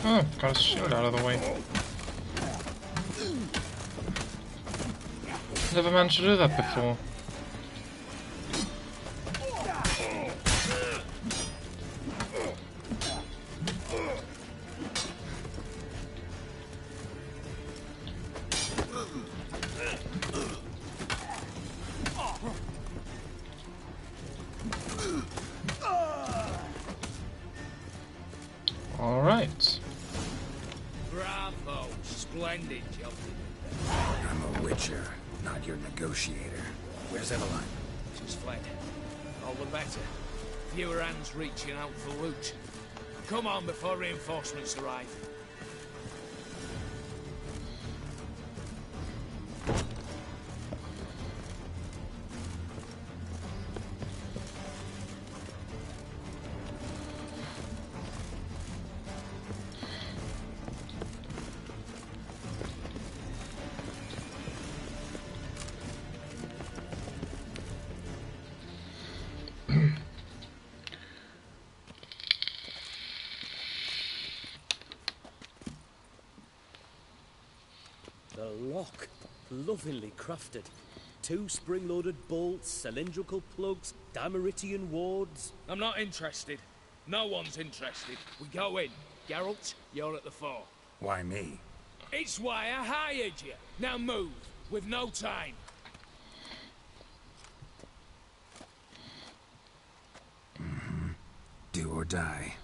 A: Oh, got his shield out of the way. Never managed to do that before. Alright.
D: Bravo! Splendid job.
B: I'm a witcher, not your negotiator. Where's Eveline?
D: She's fled. All the better. Fewer hands reaching out for loot. Come on before reinforcements arrive.
M: The lock. Lovingly crafted. 2 spring-loaded bolts, cylindrical plugs, Dameritian wards.
D: I'm not interested. No one's interested. We go in. Geralt, you're at the fore.
B: Why me?
D: It's why I hired you. Now move. We've no time.
B: Do or die.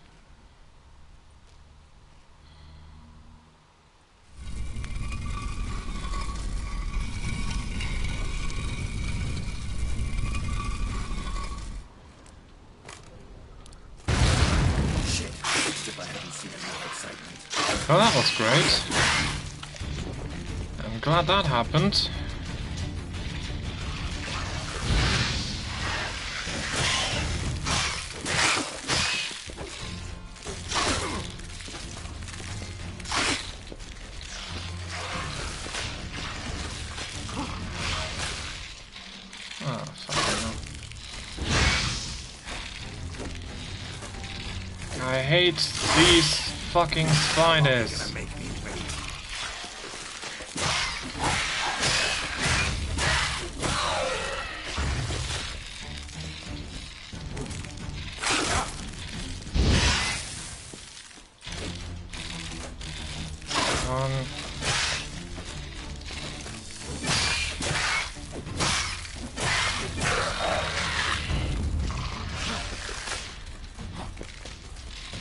A: Oh, that was great. I'm glad that happened. Oh, fucking hell. I hate these fucking spiders.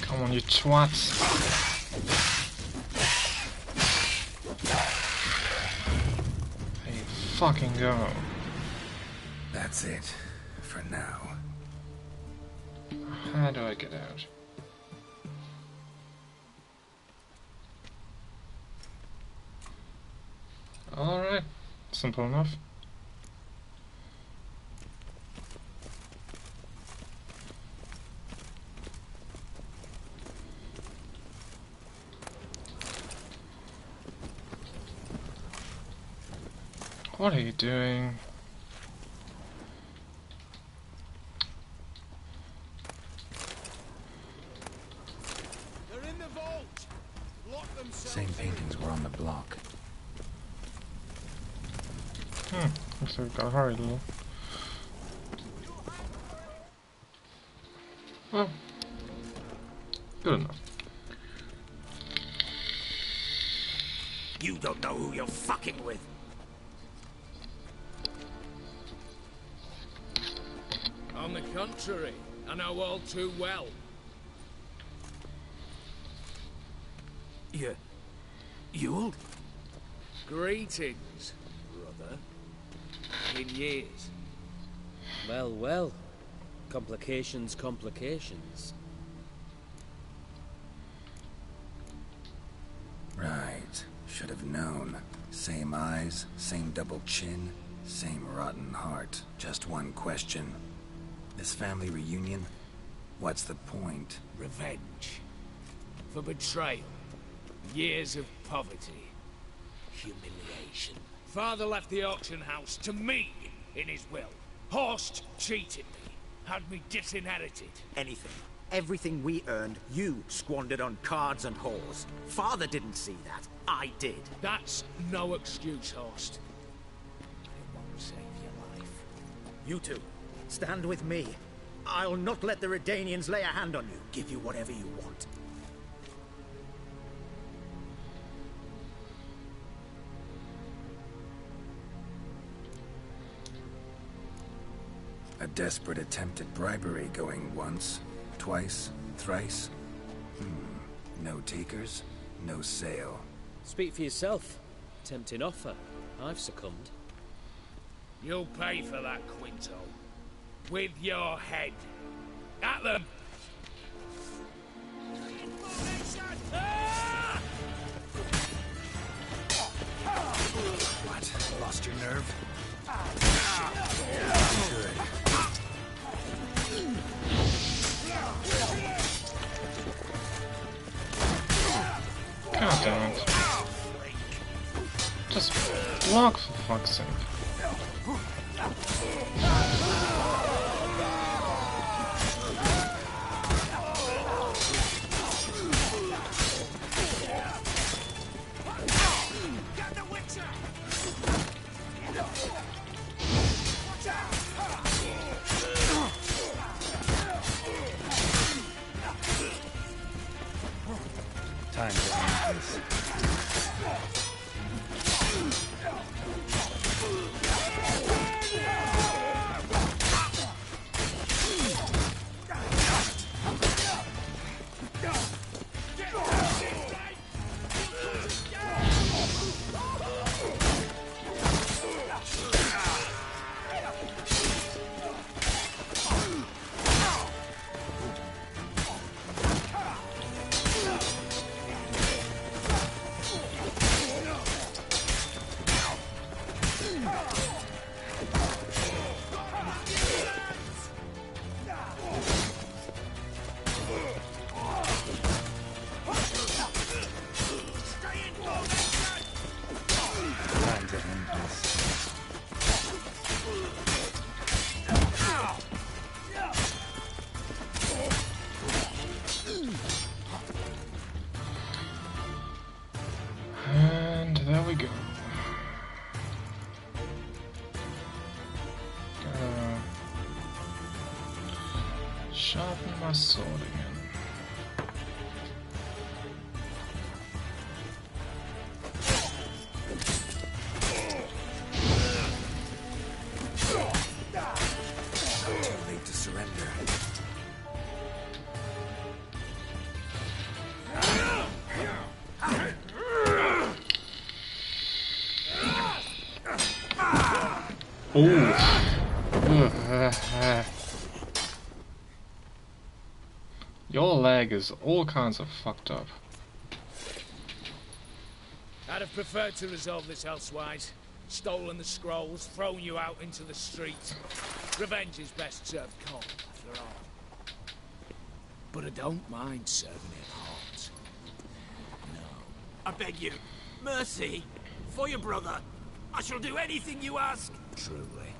A: Come on, you twats. There you fucking go.
B: That's it. For now.
A: How do I get out? Alright. Simple enough. What are you doing?
J: They're in the vault. Lock themselves.
B: Same paintings were on the block.
A: Looks like we've got to hurry a little. Well, good enough.
J: You don't know who you're fucking with.
D: On the contrary, I know all too well.
J: You'll?
D: Greetings, brother. In years.
M: Well, well. Complications, complications.
B: Right. Should have known. Same eyes, same double chin, same rotten heart. Just one question. This family reunion? What's the point?
D: Revenge. For betrayal. Years of poverty. Humiliation. Father left the auction house to me in his will. Horst cheated me. Had me disinherited.
J: Anything. Everything we earned, you squandered on cards and whores. Father didn't see that. I did.
D: That's no excuse, Horst. It won't save your life.
J: You two, stand with me. I'll not let the Redanians lay a hand on you. Give you whatever you want.
B: A desperate attempt at bribery going once, twice, thrice. No takers, no sale.
M: Speak for yourself. Tempting offer. I've succumbed.
D: You'll pay for that, Quinto. With your head. At them!
B: What? Lost your nerve? Good.
A: God damn it. Just block for fuck's sake.
O: Time to end this.
A: And there we go. Gotta sharpen my sword again.
B: Too late to surrender.
A: Ooh. Your leg is all kinds of fucked up.
D: I'd have preferred to resolve this elsewise. Stolen the scrolls, thrown you out into the street. Revenge is best served cold, after all. But I don't mind serving it hot.
J: I beg you, mercy, for your brother. I shall do anything you ask.
D: Truly.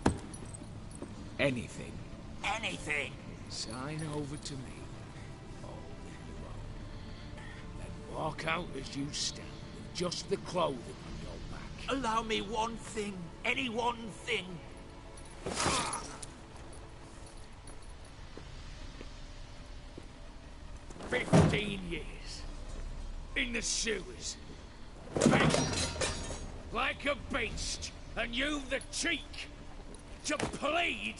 D: Anything.
J: Anything.
D: Sign over to me. All that you own. Then walk out as you stand, with just the clothing on your back.
J: Allow me one thing. Any one thing.
D: 15 years. In the sewers. Begging. Like a beast. And you've the cheek to plead.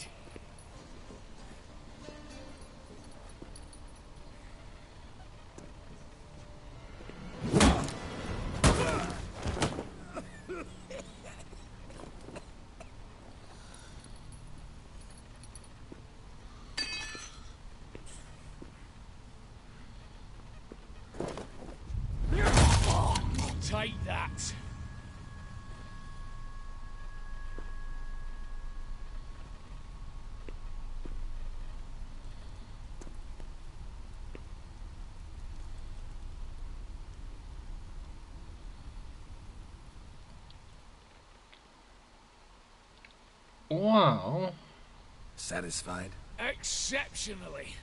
D: Take that.
A: Wow.
B: Satisfied?
D: Exceptionally.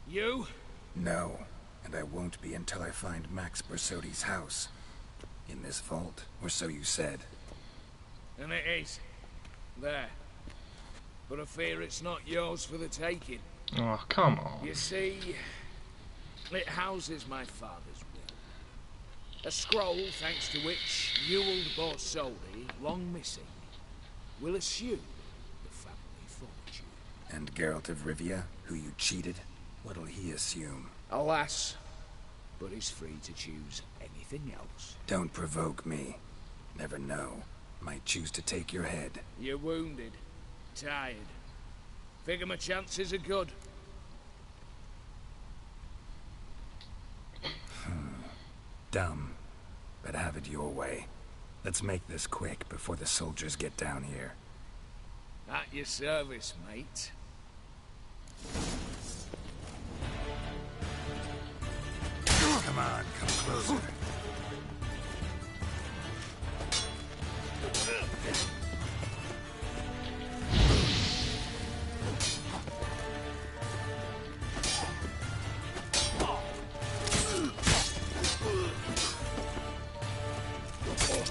D: You?
B: No, and I won't be until I find Max Bersodi's house. In this vault, or so you said.
D: And it is. There. But I fear it's not yours for the taking.
A: Oh, come on.
D: You see, it houses my father's will. A scroll thanks to which Ewald Borsodi, long missing, will assume the family fortune.
B: And Geralt of Rivia, who you cheated, what'll he assume?
D: Alas, but he's free to choose anything else.
B: Don't provoke me. Never know. Might choose to take your head.
D: You're wounded. Tired. Figure my chances are good.
B: Dumb. But have it your way. Let's make this quick before the soldiers get down here.
D: At your service, mate.
B: Come on, come closer.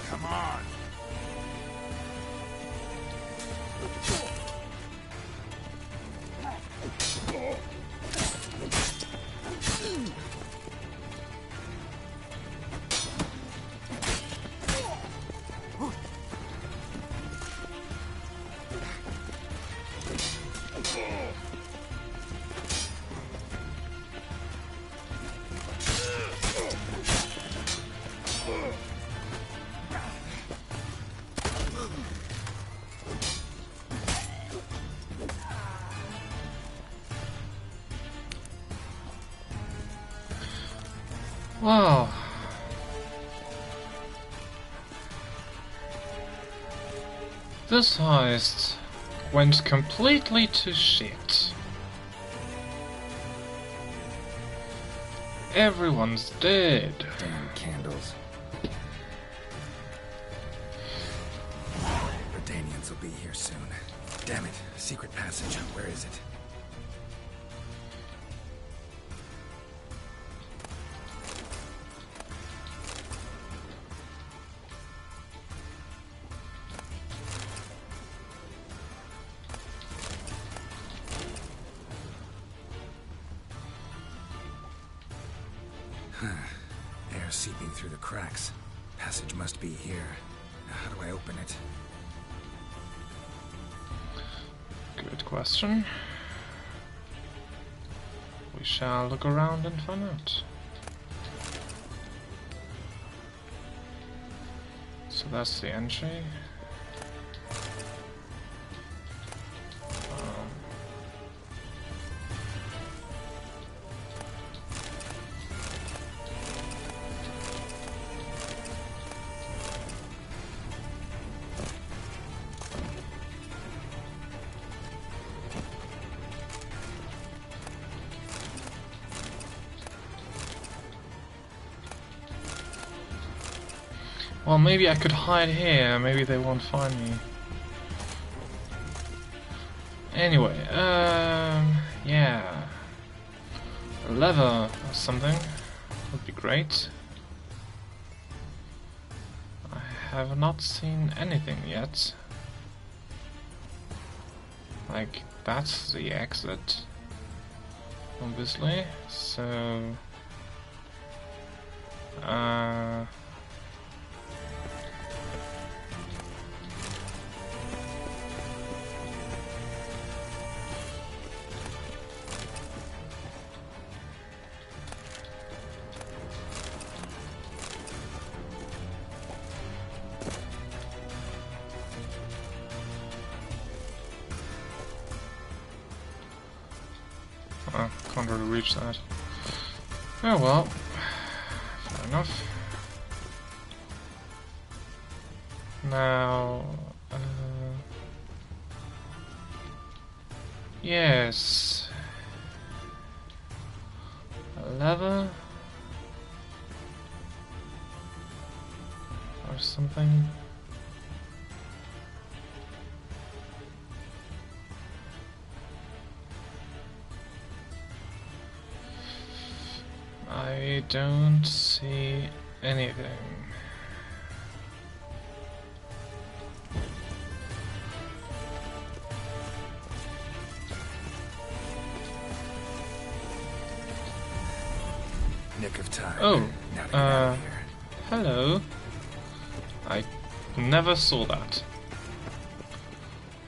B: Come on.
A: Wow. This heist went completely to shit. Everyone's dead.
B: Damn candles. Redanians will be here soon. Damn it. Secret passage. Where is it? Air seeping through the cracks. Passage must be here. Now, how do I open it?
A: Good question. We shall look around and find out. So that's the entry. Well, maybe I could hide here, maybe they won't find me. Anyway, yeah. A lever or something would be great. I have not seen anything yet. Like, that's the exit, obviously, so... can't really reach that. Oh well, fair enough. Now, yes, a lever or something. don't see anything.
B: Nick of time.
A: Oh,
B: Now to get out of here.
A: hello. I never saw that.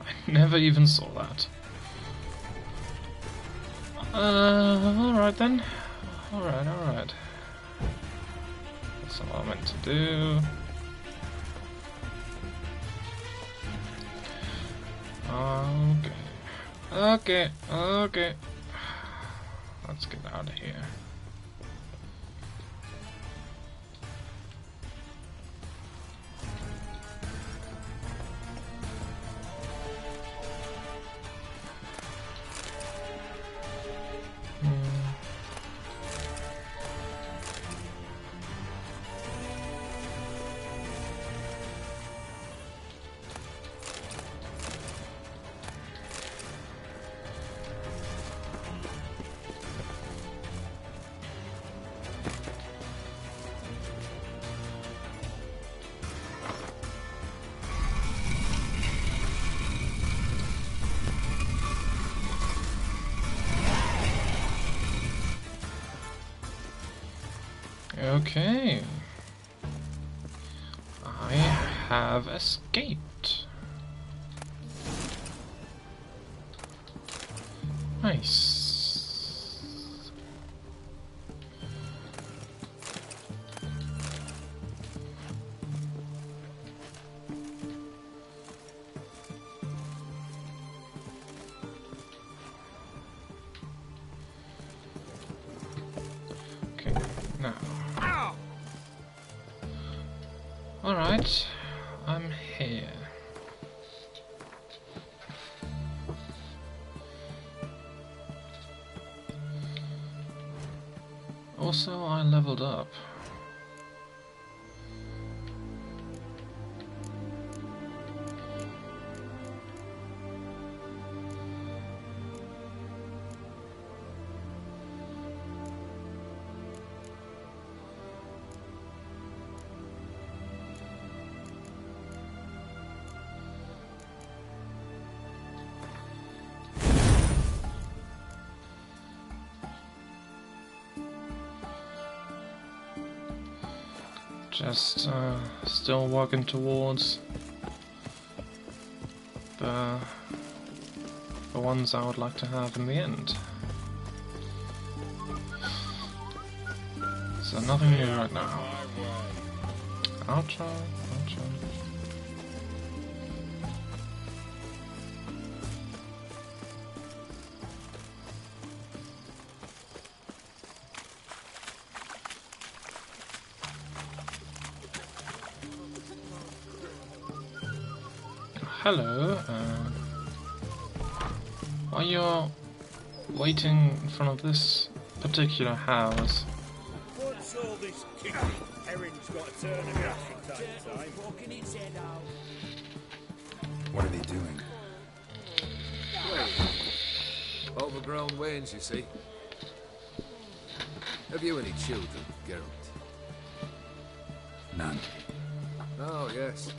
A: I never even saw that. Alright then. Alright. That's what I meant to do. Okay. Let's get out of here. Okay. I have escaped. Nice. Okay, now. Alright, I'm here. Also, I leveled up. Just still working towards the ones I would like to have in the end. So nothing new right now. I'll try. Hello, while you're waiting in front of this particular house.
J: What's all this kicking? Erin's got to turn a gas from time to time.
B: What are they doing?
D: Well, overgrown wains, you see. Have you any children, Geralt?
B: None.
D: Oh, yes.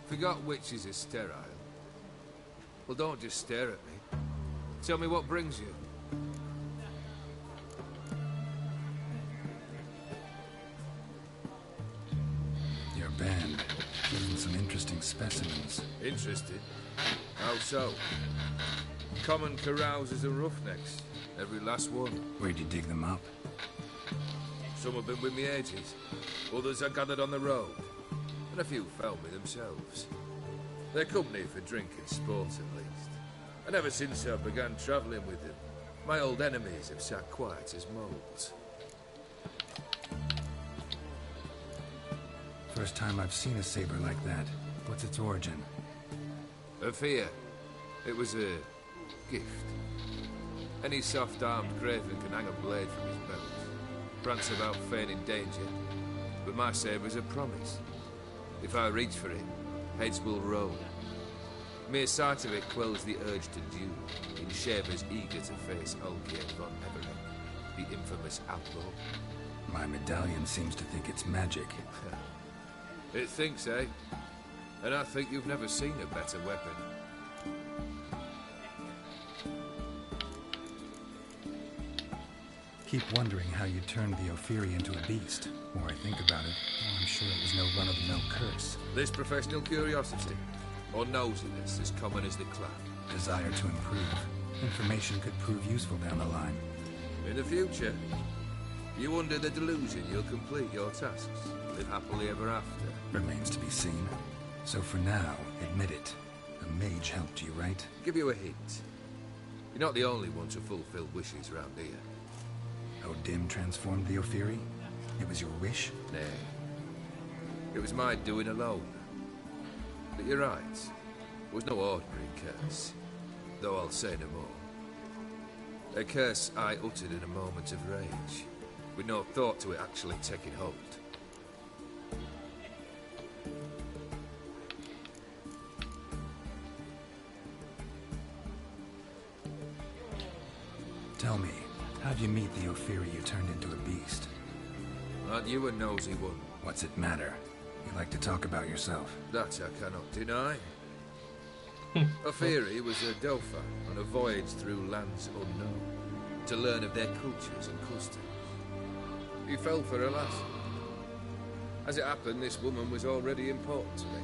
D: Forgot witches are sterile. Well, don't just stare at me. Tell me what brings you.
B: Your band. Given some interesting specimens.
D: Interested? How so? Common carousers and roughnecks. Every last one.
B: Where'd you dig them up?
D: Some have been with me ages. Others I gathered on the road. And a few found me themselves. They're company for drink and sport, at least. And ever since I began travelling with them, my old enemies have sat quiet as moles.
B: First time I've seen a saber like that. What's its origin?
D: A fear. It was a gift. Any soft-armed craven can hang a blade from his belt. Prance about feigning danger. But my saber's a promise. If I reach for it, heads will roll. Mere sight of it quells the urge to duel, in shavers eager to face Olgierd von Everett, the infamous outlaw.
B: My medallion seems to think it's magic.
P: It thinks, eh? And I think you've never seen a better weapon.
B: Keep wondering how you turned the Ophiri into a beast. The more I think about it, the more I'm sure it was no run-of-the-mill curse.
P: This professional curiosity, or nosiness as common as the clan.
B: Desire to improve. Information could prove useful down the line.
P: In the future, you under the delusion you'll complete your tasks, live happily ever after.
B: Remains to be seen. So for now, admit it. A mage helped you, right?
P: Give you a hint. You're not the only one to fulfill wishes round here.
B: O'Dim transformed the Ophiri? It was your wish?
P: Nay. It was my doing alone. But you're right. It was no ordinary curse. Though I'll say no more. A curse I uttered in a moment of rage, with no thought to it actually taking hold.
B: Tell me, how'd you meet the Ophiri you turned into a beast?
P: Aren't you a nosy one?
B: What's it matter? You like to talk about yourself.
P: That I cannot deny. Ophiri was a Dauphin on a voyage through lands unknown, to learn of their cultures and customs. He fell for a lass. As it happened, this woman was already important to me.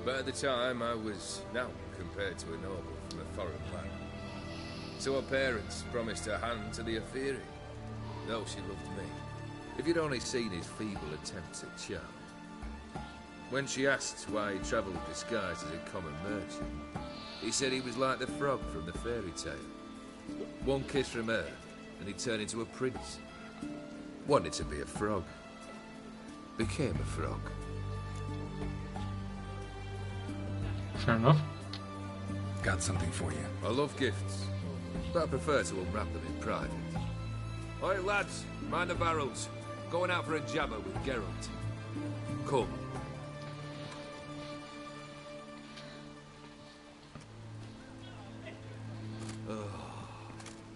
P: But at the time, I was now compared to a noble from a foreign land. So her parents promised her hand to the Ophiri, though she loved me. If you'd only seen his feeble attempts at charm. When she asked why he travelled disguised as a common merchant, he said he was like the frog from the fairy tale. One kiss from her, and he turned into a prince. Wanted to be a frog. Became a frog.
A: Fair enough.
B: Got something for you.
P: I love gifts, but I prefer to unwrap them in private. Oi, lads, mind the barrels. Going out for a jabber with Geralt. Come.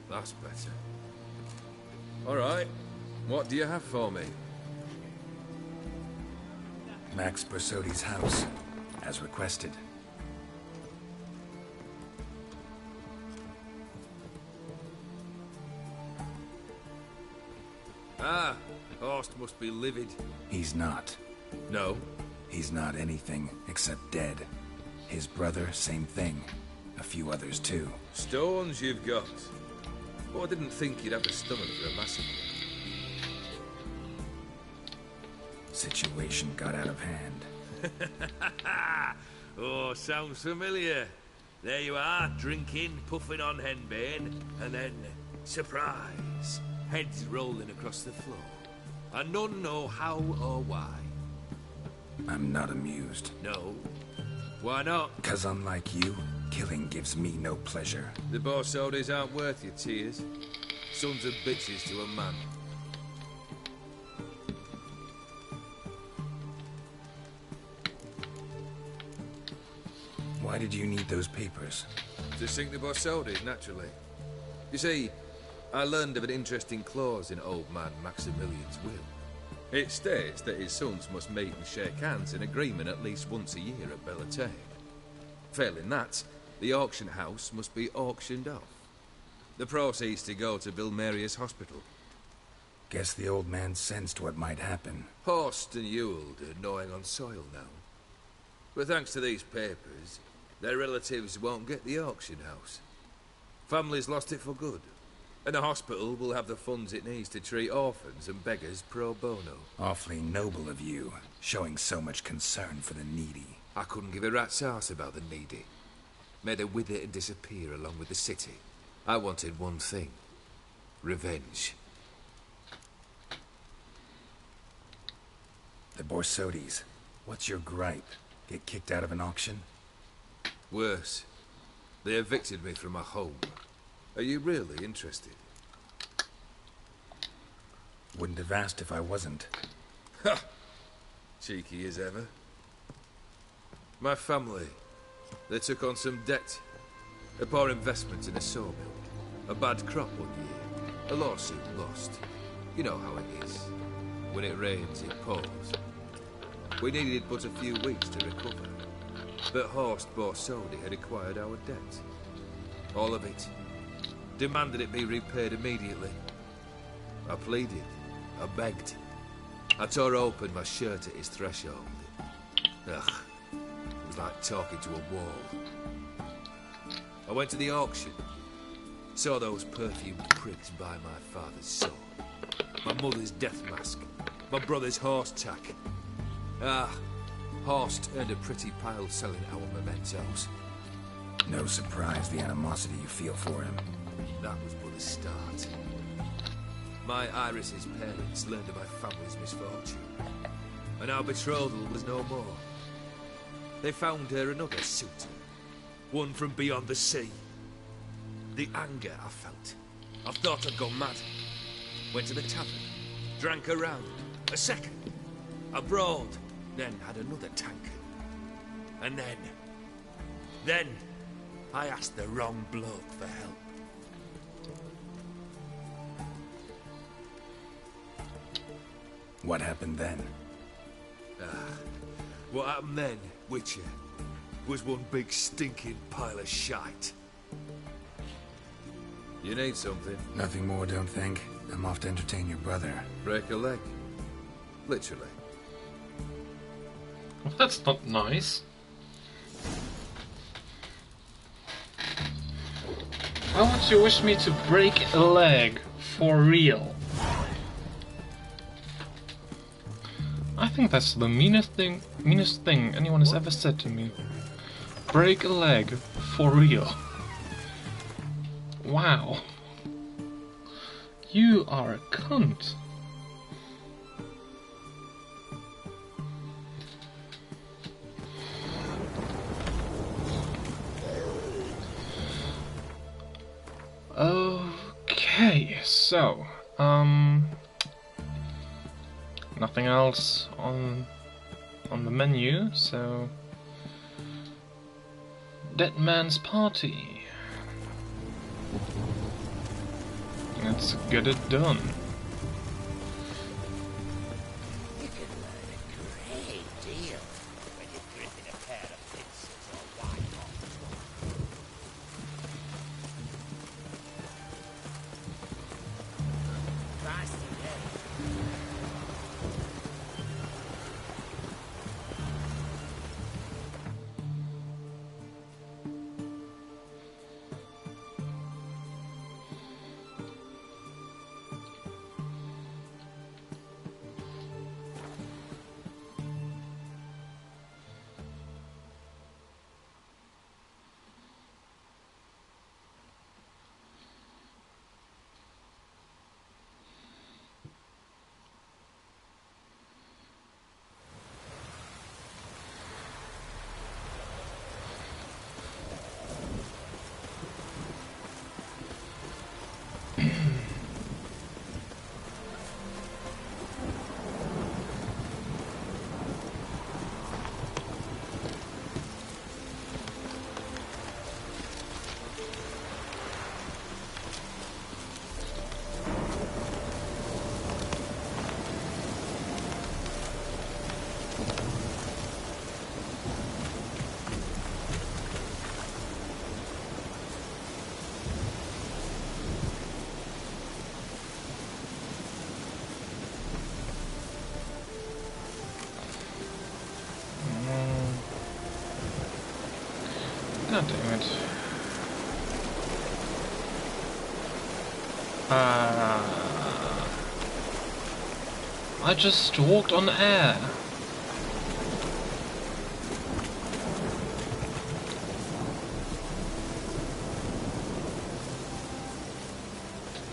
P: That's better. All right. What do you have for me?
B: Max Bersodi's house, as requested.
P: Ah, Horst must be livid.
B: He's not.
P: No?
B: He's not anything except dead. His brother, same thing. A few others too.
P: Stones you've got. Oh, I didn't think you'd have the stomach for a massacre.
B: Situation got out of hand.
P: Oh, sounds familiar. There you are, drinking, puffing on henbane, and then, surprise, heads rolling across the floor. And none know how or why.
B: I'm not amused.
P: No? Why not?
B: 'Cause unlike you, killing gives me no pleasure.
P: The Bersodis aren't worth your tears. Sons of bitches to a man.
B: Why did you need those papers?
P: To sink the Bersodis, naturally. You see, I learned of an interesting clause in old man Maximilian's will. It states that his sons must meet and shake hands in agreement at least once a year at Bellatane. Failing that, the auction house must be auctioned off. The proceeds to go to Bilmeria's hospital.
B: Guess the old man sensed what might happen.
P: Horst and Ewald are gnawing on soil now. But thanks to these papers, their relatives won't get the auction house. Families lost it for good. And the hospital will have the funds it needs to treat orphans and beggars pro bono.
B: Awfully noble of you, showing so much concern for the needy.
P: I couldn't give a rat's ass about the needy. Made her wither and disappear along with the city. I wanted one thing. Revenge.
B: The Bersodis. What's your gripe? Get kicked out of an auction?
P: Worse. They evicted me from my home. Are you really interested?
B: Wouldn't have asked if I wasn't.
P: Ha! Cheeky as ever. My family. They took on some debt. A poor investment in a sawmill. A bad crop one year. A lawsuit lost. You know how it is. When it rains, it pours. We needed but a few weeks to recover. But Horst Borsodi had acquired our debt. All of it. Demanded it be repaid immediately. I pleaded. I begged. I tore open my shirt at his threshold. Ugh. It was like talking to a wall. I went to the auction. Saw those perfumed prigs buy my father's sword. My mother's death mask. My brother's horse tack. Ah, Horst earned a pretty pile selling our mementos.
B: No surprise the animosity you feel for him.
P: That was but a start. My Iris's parents learned of my family's misfortune, and our betrothal was no more. They found her another suitor, one from beyond the sea. The anger I felt. I thought I'd gone mad. Went to the tavern, drank a round, a second, abroad, then had another tankard. And then I asked the wrong bloke for help.
B: What happened then?
P: What happened then, Witcher, was one big stinking pile of shite. You need something?
B: Nothing more, don't think. I'm off to entertain your brother.
P: Break a leg? Literally.
A: Well, that's not nice. Why would you wish me to break a leg for real? I think that's the meanest thing anyone has ever said to me. Break a leg for real. Wow. You are a cunt. Okay, so, nothing else on the menu, so Dead Man's Party. Let's get it done.
Q: You can learn a great deal when you're gripping a pair of pincers or white Fast again.
A: God damn it. I just walked on air.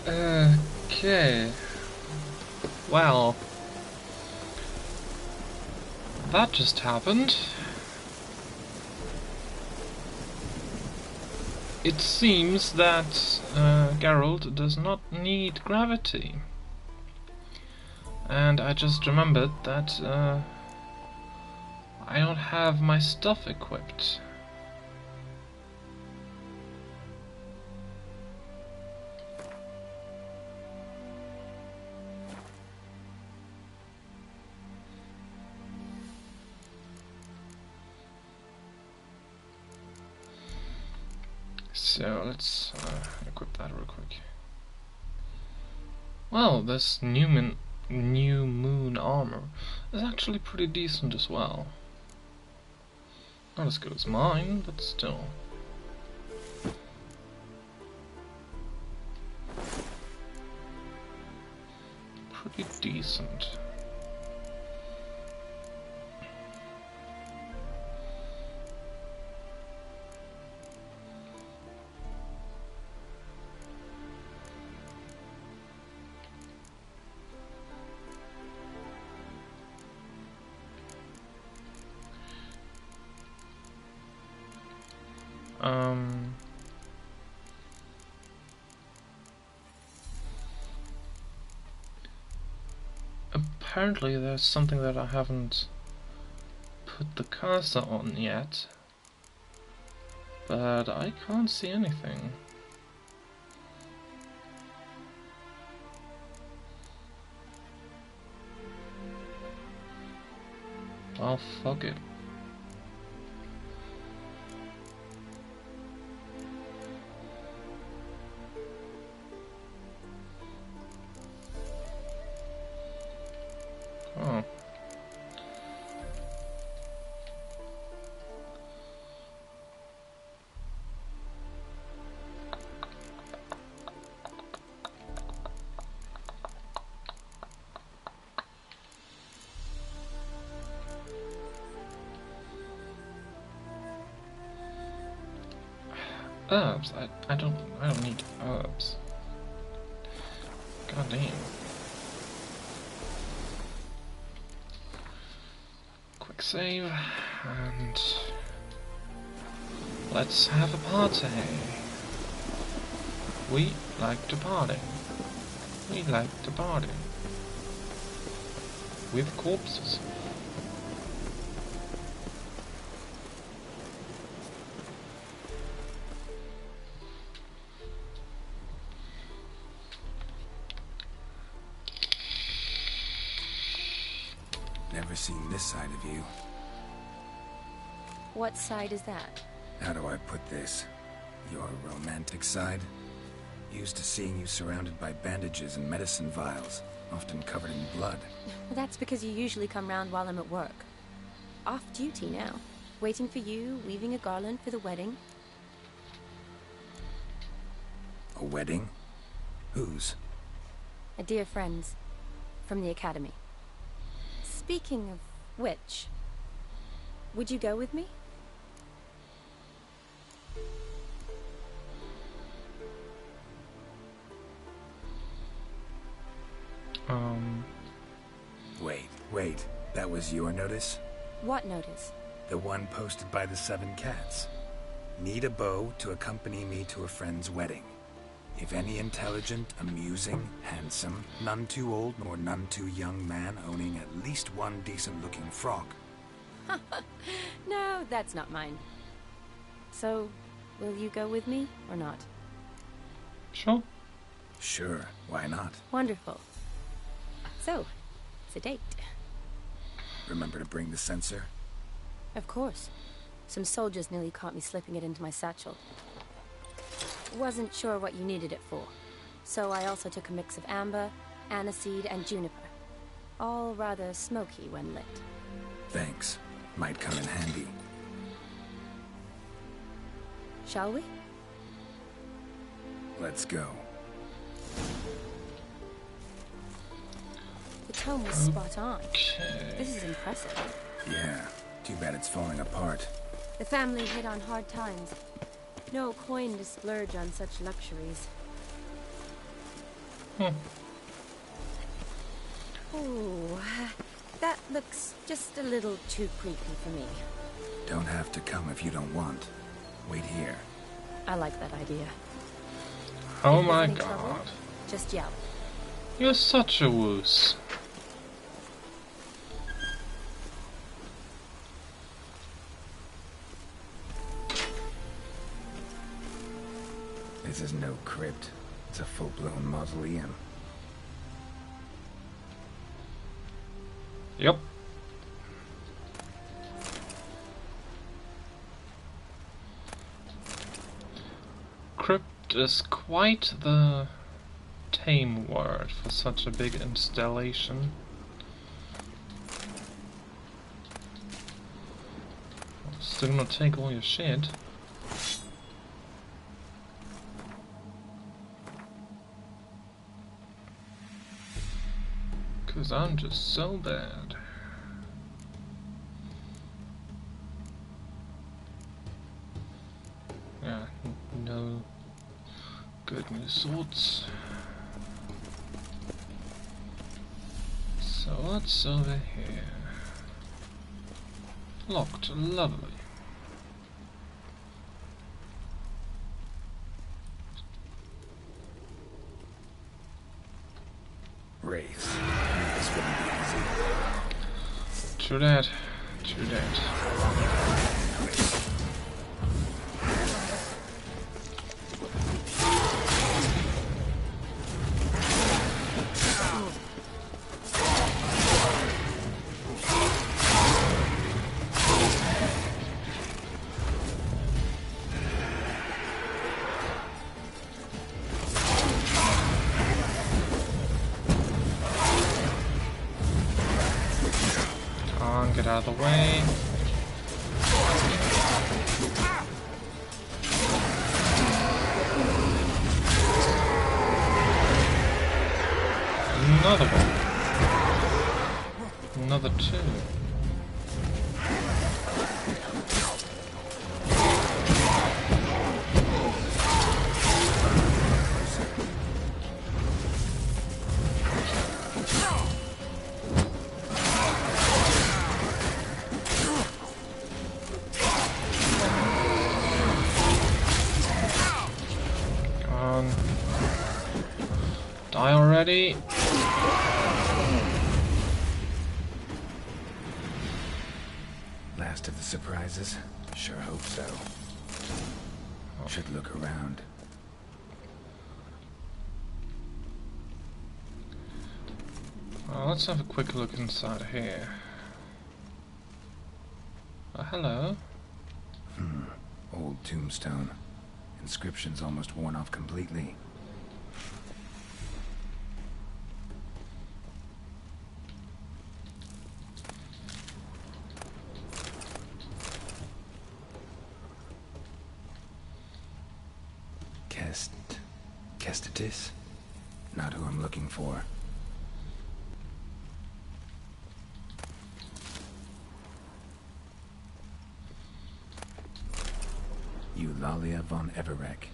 A: Okay. Well, that just happened. It seems that Geralt does not need gravity. And I just remembered that I don't have my stuff equipped. So let's equip that real quick. Well, this new moon armor is actually pretty decent as well. Not as good as mine, but still. Pretty decent. Apparently there's something that I haven't put the cursor on yet, but I can't see anything. Well, fuck it. Oh. Herbs. I don't need herbs. God damn. Quick save and let's have a party. We like to party. We like to party. With corpses.
B: Never seen this side of you.
R: What side is that?
B: How do I put this? Your romantic side? Used to seeing you surrounded by bandages and medicine vials, often covered in blood.
R: Well, that's because you usually come round while I'm at work. Off duty now. Waiting for you, weaving a garland for the wedding.
B: A wedding? Whose?
R: A dear friend's. From the academy. Speaking of which, would you go with me?
B: Wait. That was your notice?
R: What notice?
B: The one posted by the 7 Cats. Need a beau to accompany me to a friend's wedding. If any intelligent, amusing, handsome, none too old nor none too young man owning at least one decent-looking frock.
R: No, that's not mine. So, will you go with me or not?
A: Sure.
B: Sure, why not?
R: Wonderful. So, it's a date.
B: Remember to bring the sensor?
R: Of course. Some soldiers nearly caught me slipping it into my satchel. Wasn't sure what you needed it for, so I also took a mix of amber, aniseed, and juniper. All rather smoky when lit.
B: Thanks. Might come in handy.
R: Shall we?
B: Let's go.
R: The tone was spot on. This is impressive.
B: Yeah, too bad it's falling apart.
R: The family hit on hard times. No coin to splurge on such luxuries. Ooh, that looks just a little too creepy for me.
B: Don't have to come if you don't want. Wait here.
R: I like that idea.
A: Oh my god.
R: Just yell.
A: You're such a wuss.
B: This is no crypt. It's a full-blown mausoleum.
A: Yep. is quite the tame word for such a big installation. Still gonna take all your shit. Cause I'm just so bad. Yeah, no good new swords. So what's over here? Locked, lovely.
B: Wraiths. This wouldn't be easy.
A: True that. True that. Get out of the way. Another one. Another two. Die already.
B: Last of the surprises? Sure hope so. Should look around.
A: Well, let's have a quick look inside here. Hello.
B: Old tombstone. Inscription's almost worn off completely. Kestetis? Not who I'm looking for. Eulalia von Everec.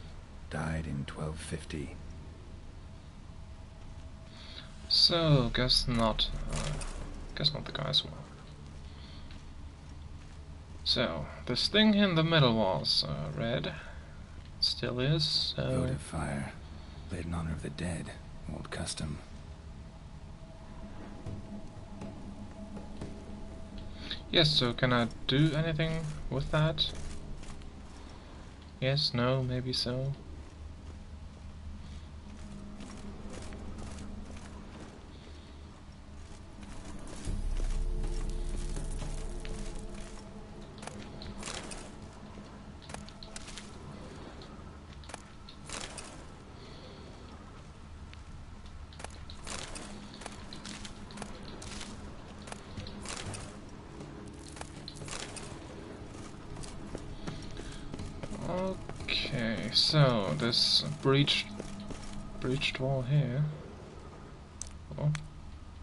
B: Died in 1250.
A: So, guess not the guy's one. So, this thing in the middle was red. Still is, so...
B: Votive fire. Lit in honor of the dead. Old custom.
A: Yes, so can I do anything with that? Yes, no, maybe so. Okay, so this breached wall here. Oh,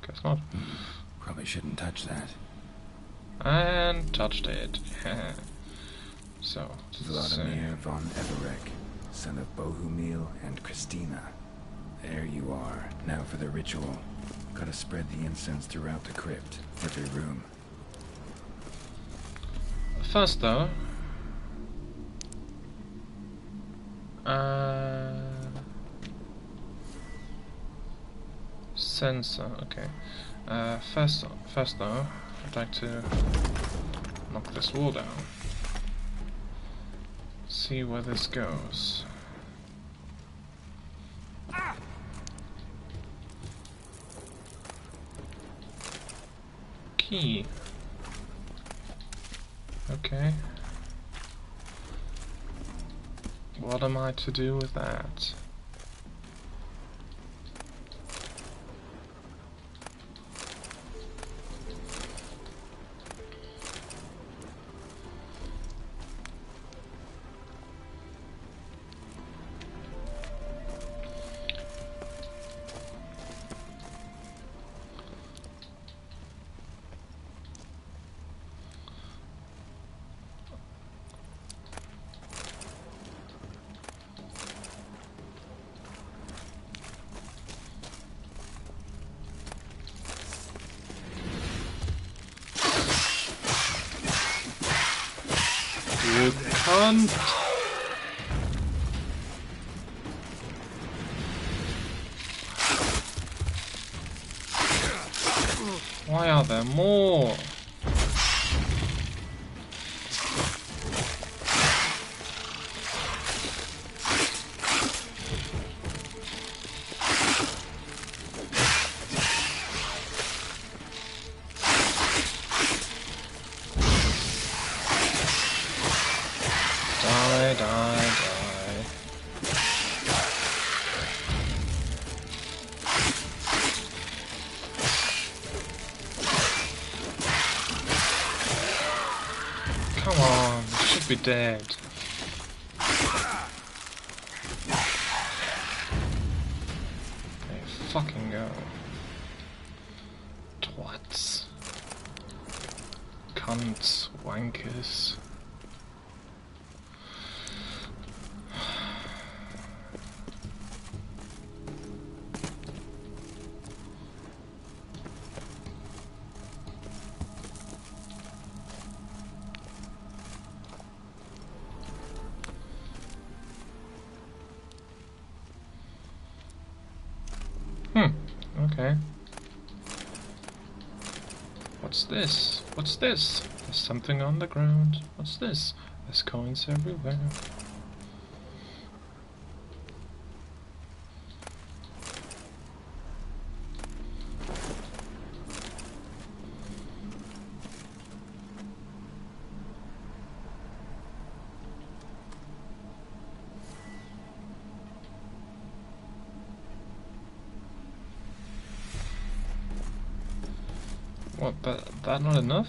A: guess not.
B: Probably shouldn't touch that.
A: And touched it. So,
B: Vladimir von Everec, son of Bohumil and Christina. There you are. Now for the ritual. Gotta spread the incense throughout the crypt, every room.
A: First though, sensor, okay. First though, I'd like to knock this wall down. See where this goes. Key. Okay. What am I to do with that? You can't. Why are there more? Die, die, die. Come on, it should be dead. There you fucking go. Twats. Cunts, wankers. Okay. What's this? What's this? There's something on the ground. What's this? There's coins everywhere. What, that not enough?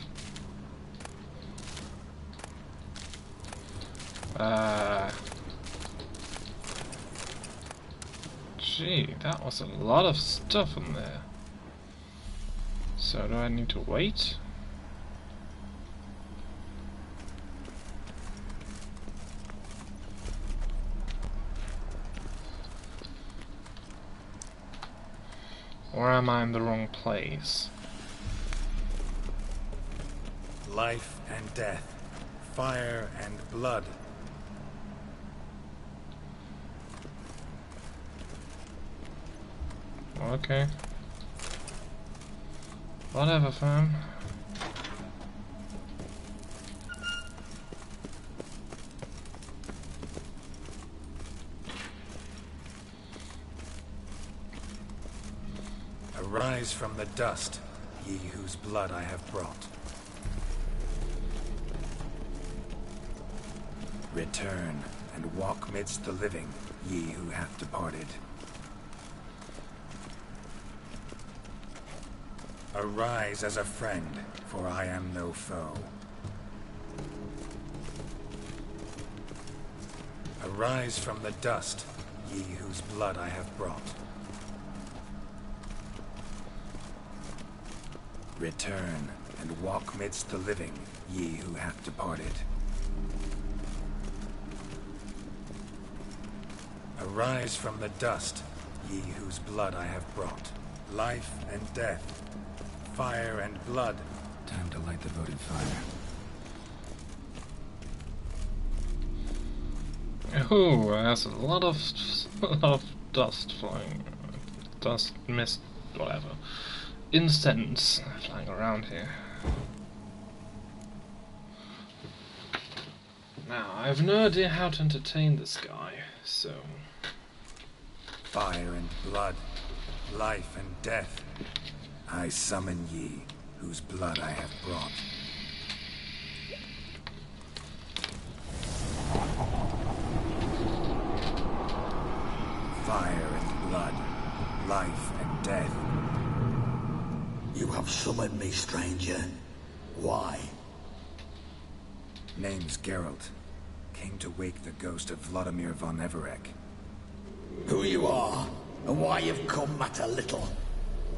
A: Gee, that was a lot of stuff in there. So do I need to wait? Or am I in the wrong place?
B: Life and death, fire and blood.
A: Okay. Whatever, fam.
B: Arise from the dust, ye whose blood I have brought. Return, and walk midst the living, ye who have departed. Arise as a friend, for I am no foe. Arise from the dust, ye whose blood I have brought. Return, and walk midst the living, ye who have departed. Arise from the dust, ye whose blood I have brought. Life and death, fire and blood. Time to light the voted fire.
A: Ooh, there's a lot of dust flying. Dust, mist, whatever. Incense flying around here. Now, I have no idea how to entertain this guy, so...
B: Fire and blood, life and death. I summon ye, whose blood I have brought.
S: have summoned me, stranger. Why?
B: Name's Geralt. Came to wake the ghost of Vladimir von Everec.
S: Who you are, and why you've come matter little.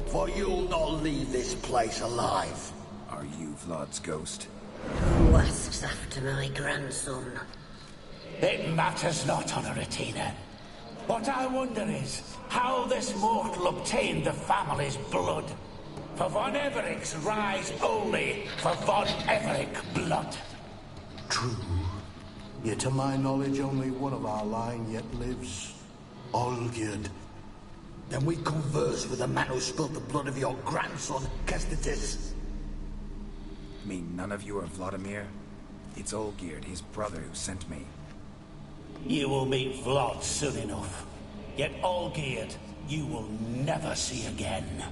S: For you'll not leave this place alive.
B: Are you Vlad's ghost?
L: Who asks after my grandson?
S: It matters not, Honoratina. What I wonder is how this mortal obtained the family's blood. For von Everec's rise only for von Everec blood.
T: True. Yet to my knowledge, only one of our line yet lives. Olgierd.
S: Then we converse with the man who spilled the blood of your grandson, Kestetis.
B: Mean none of you are Vladimir? It's Olgierd, his brother, who sent me.
S: You will meet Vlad soon enough. Yet Olgierd, you will never see again.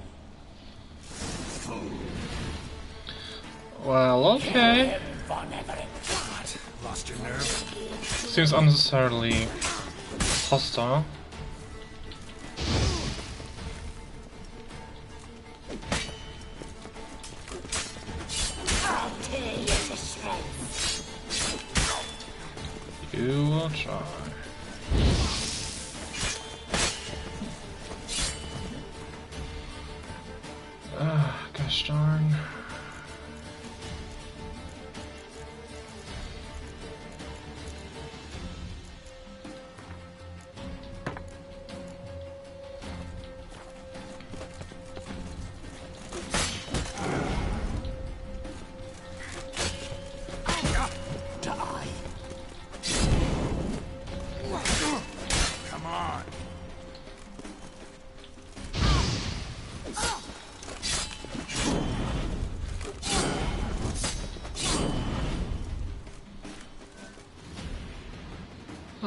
A: Well, okay.
B: What? Lost your nerve?
A: Seems unnecessarily hostile.
L: I'll tear you to shreds.
A: You will try. Gosh darn.
B: Come on.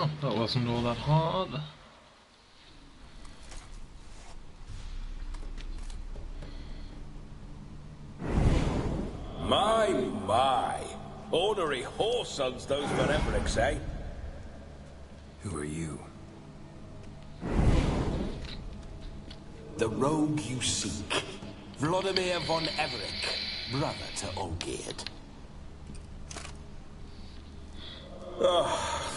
A: Oh, that wasn't all that hard.
J: My. Ornery whoresons those von Everecs, eh?
B: Who are you?
S: The rogue you seek. Vladimir von Everec, brother to Olgierd.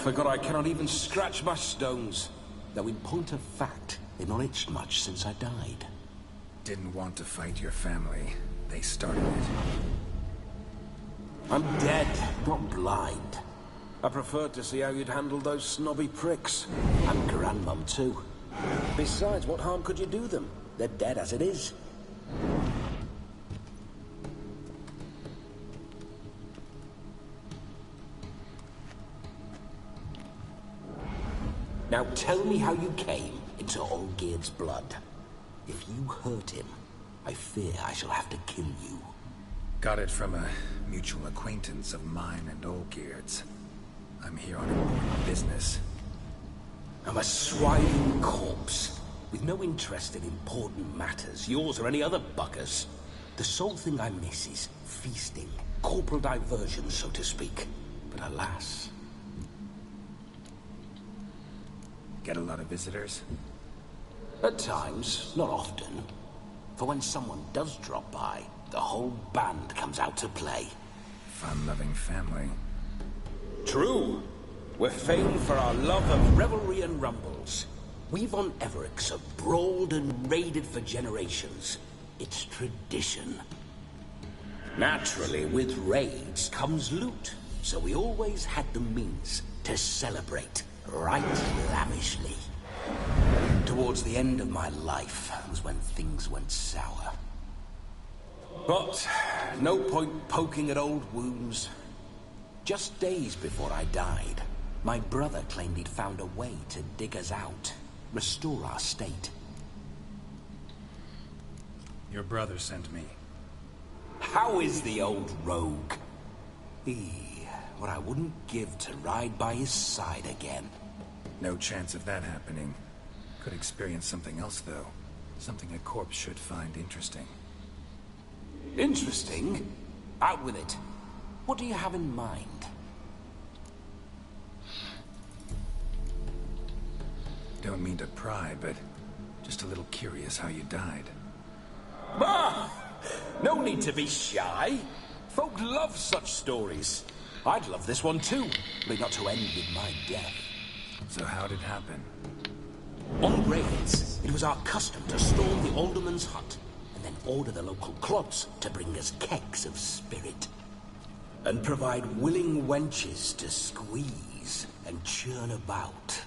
J: Forgot I cannot even scratch my stones. Though in point of fact, they've not itched much since I died.
B: Didn't want to fight your family. They started it.
J: I'm dead, not blind. I preferred to see how you'd handle those snobby pricks. And Grandmum, too. Besides, what harm could you do them? They're dead as it is. Now tell me how you came into Olgierd's blood. If you hurt him, I fear I shall have to kill you.
B: Got it from a mutual acquaintance of mine and Olgierd's. I'm here on important business.
J: I'm a swiving corpse, with no interest in important matters, yours or any other buggers. The sole thing I miss is feasting, corporal diversion, so to speak. But alas...
B: Get a lot of visitors?
J: At times, not often. For when someone does drop by, the whole band comes out to play.
B: Fun-loving family.
J: True. We're famed for our love of revelry and rumbles. We von Everecs have brawled and raided for generations. It's tradition. Naturally, with raids comes loot, so we always had the means to celebrate right lavishly. Towards the end of my life was when things went sour. But no point poking at old wounds. Just days before I died, my brother claimed he'd found a way to dig us out, restore our state.
B: Your brother sent me.
J: How is the old rogue? What I wouldn't give to ride by his side again.
B: No chance of that happening. Could experience something else, though. Something a corpse should find interesting.
J: Interesting? Out with it. What do you have in mind?
B: Don't mean to pry, but just a little curious how you died.
J: Bah! No need to be shy. Folk love such stories. I'd love this one too, but not to end with my death.
B: So how'd it happen?
J: On raids, it was our custom to storm the alderman's hut and then order the local clods to bring us kegs of spirit. And provide willing wenches to squeeze and churn about.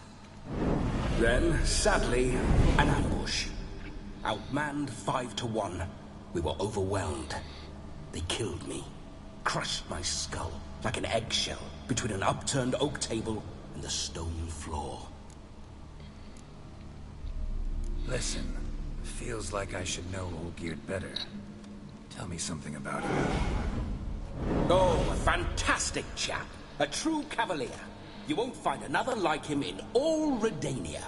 J: Then, sadly, an ambush. Outmanned 5 to 1. We were overwhelmed. They killed me. Crushed my skull like an eggshell between an upturned oak table and the stone floor.
B: Listen, feels like I should know Olgierd better. Tell me something about him.
J: Oh, a fantastic chap. A true cavalier. You won't find another like him in all Redania.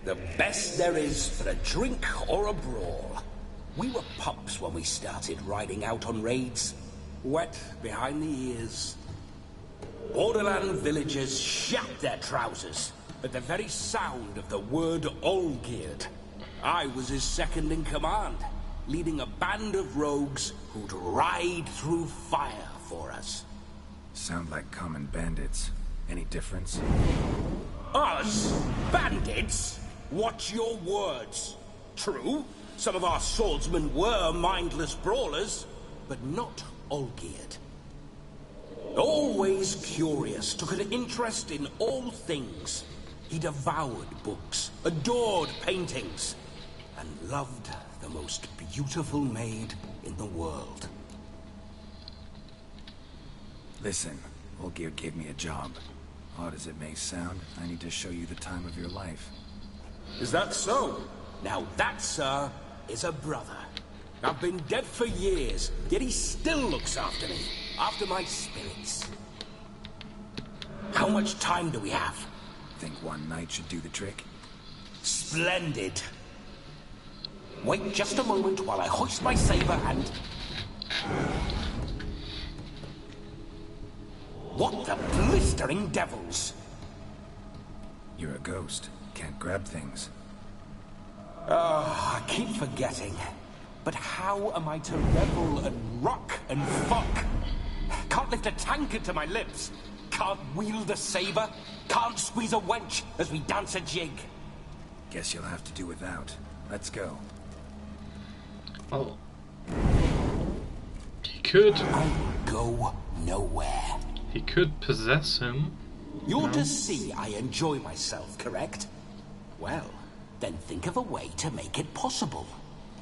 J: The best there is for a drink or a brawl. We were pups when we started riding out on raids. Wet behind the ears. Borderland villagers shat their trousers at the very sound of the word Olgierd. I was his second in command, leading a band of rogues who'd ride through fire for us.
B: Sound like common bandits. Any difference?
J: Us? Bandits? Watch your words. True, some of our swordsmen were mindless brawlers, but not Olgierd. Always curious, took an interest in all things. He devoured books, adored paintings, and loved the most beautiful maid in the world.
B: Listen, Olgierd gave me a job. Odd as it may sound, I need to show you the time of your life.
J: Is that so? Now that, sir, is a brother. I've been dead for years, yet he still looks after me, after my spirits. How much time do we have?
B: Think one night should do the trick?
J: Splendid. Wait just a moment while I hoist my saber and... What the blistering devils?
B: You're a ghost. Can't grab things.
J: Oh, I keep forgetting. But how am I to revel and rock and fuck? Can't lift a tankard to my lips. Can't wield a saber. Can't squeeze a wench as we dance a jig.
B: Guess you'll have to do without. Let's go.
A: Oh. He could...
J: I go nowhere.
A: He could possess him.
J: You're to see I enjoy myself, correct? Well, then think of a way to make it possible.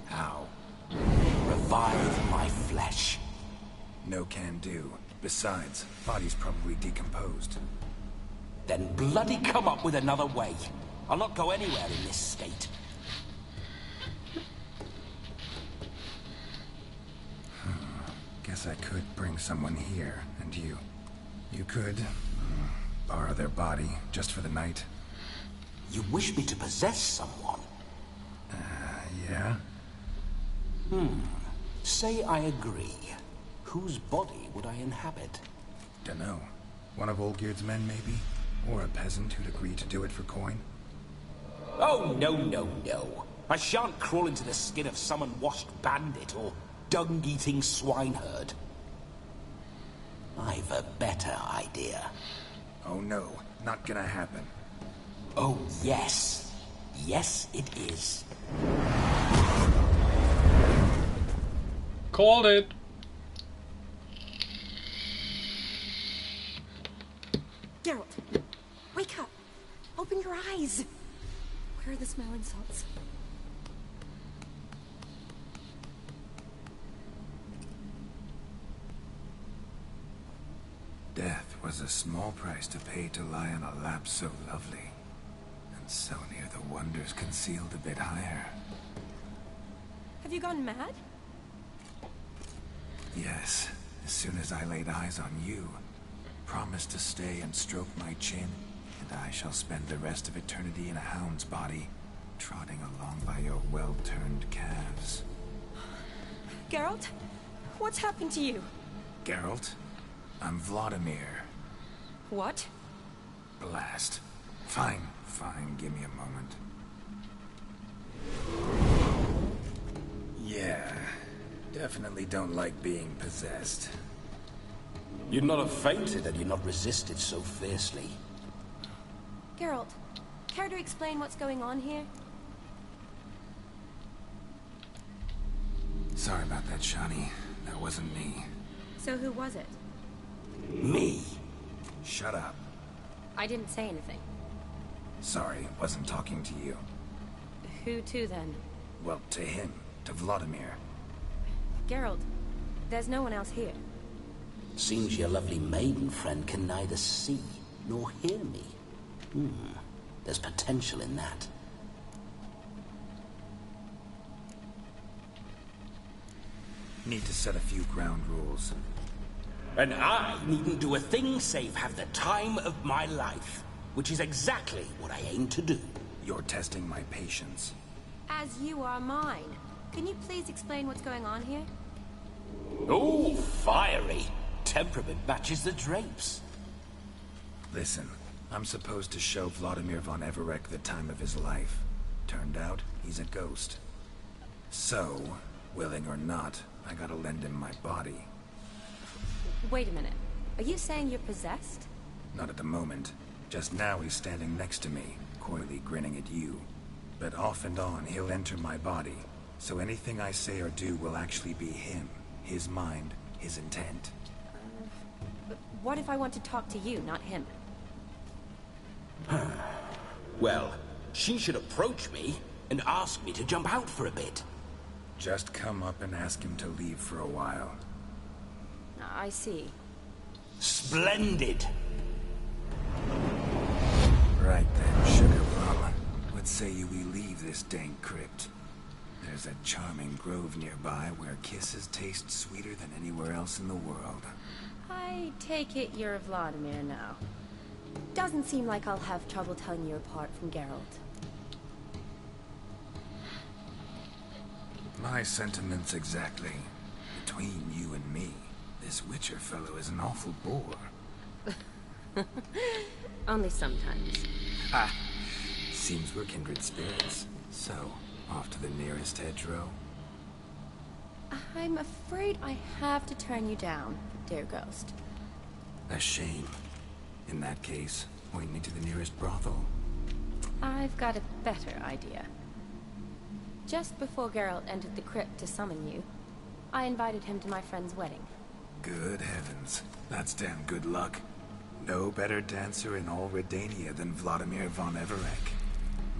B: How?
J: Revive my flesh.
B: No can do. Besides, body's probably decomposed.
J: Then bloody come up with another way. I'll not go anywhere in this state.
B: Guess I could bring someone here, and you. You could borrow their body just for the night.
J: You wish me to possess someone?
B: Yeah?
J: Say I agree. Whose body would I inhabit?
B: Dunno. One of Olgierd's men, maybe? Or a peasant who'd agree to do it for coin?
J: Oh, no. I shan't crawl into the skin of some unwashed bandit or dung-eating swineherd. I've a better idea.
B: Oh no, not gonna happen.
J: Oh, yes. Yes, it is.
A: Called it.
R: Geralt, wake up. Open your eyes. Where are the smelling salts?
B: Death was a small price to pay to lie on a lap so lovely, and so near the wonders concealed a bit higher.
R: Have you gone mad?
B: Yes, as soon as I laid eyes on you, promised to stay and stroke my chin, and I shall spend the rest of eternity in a hound's body, trotting along by your well-turned calves.
R: Geralt, what's happened to you?
B: Geralt? I'm Vladimir.
R: What?
B: Blast. Fine, give me a moment. Yeah, Definitely don't like being possessed.
J: You'd not have fainted had you not resisted so fiercely.
R: Geralt, care to explain what's going on here?
B: Sorry about that, Shani. That wasn't me.
R: So who was it?
J: Me.
B: Shut up.
R: I didn't say anything.
B: Sorry, wasn't talking to you.
R: Who to then?
B: Well, to him. To Vladimir.
R: Geralt, there's no one else here.
J: Seems your lovely maiden friend can neither see nor hear me. There's potential in that.
B: Need to set a few ground rules.
J: And I needn't do a thing save have the time of my life, which is exactly what I aim to do.
B: You're testing my patience.
R: As you are mine. Can you please explain what's going on here?
J: Oh, fiery. Temperament matches the drapes.
B: Listen, I'm supposed to show Vladimir von Everec the time of his life. Turned out, he's a ghost. So, willing or not, I gotta lend him my body.
R: Wait a minute. Are you saying you're possessed?
B: Not at the moment. Just now he's standing next to me, coyly grinning at you. But off and on, he'll enter my body. So anything I say or do will actually be him. His mind, his intent.
R: What if I want to talk to you, not him?
J: Well, she should approach me and ask me to jump out for a bit.
B: Just come up and ask him to leave for a while.
R: I see.
J: Splendid!
B: Right then, Sugar Plum. What say you we leave this dank crypt? There's a charming grove nearby where kisses taste sweeter than anywhere else in the world.
R: I take it you're Vladimir now. Doesn't seem like I'll have trouble telling you apart from Geralt.
B: My sentiments exactly. Between you and me, this Witcher fellow is an awful bore.
R: Only sometimes.
B: Ah, seems we're kindred spirits. So, off to the nearest hedgerow?
R: I'm afraid I have to turn you down, dear ghost.
B: A shame. In that case, point me to the nearest brothel.
R: I've got a better idea. Just before Geralt entered the crypt to summon you, I invited him to my friend's wedding.
B: Good heavens. That's damn good luck. No better dancer in all Redania than Vladimir von Everec.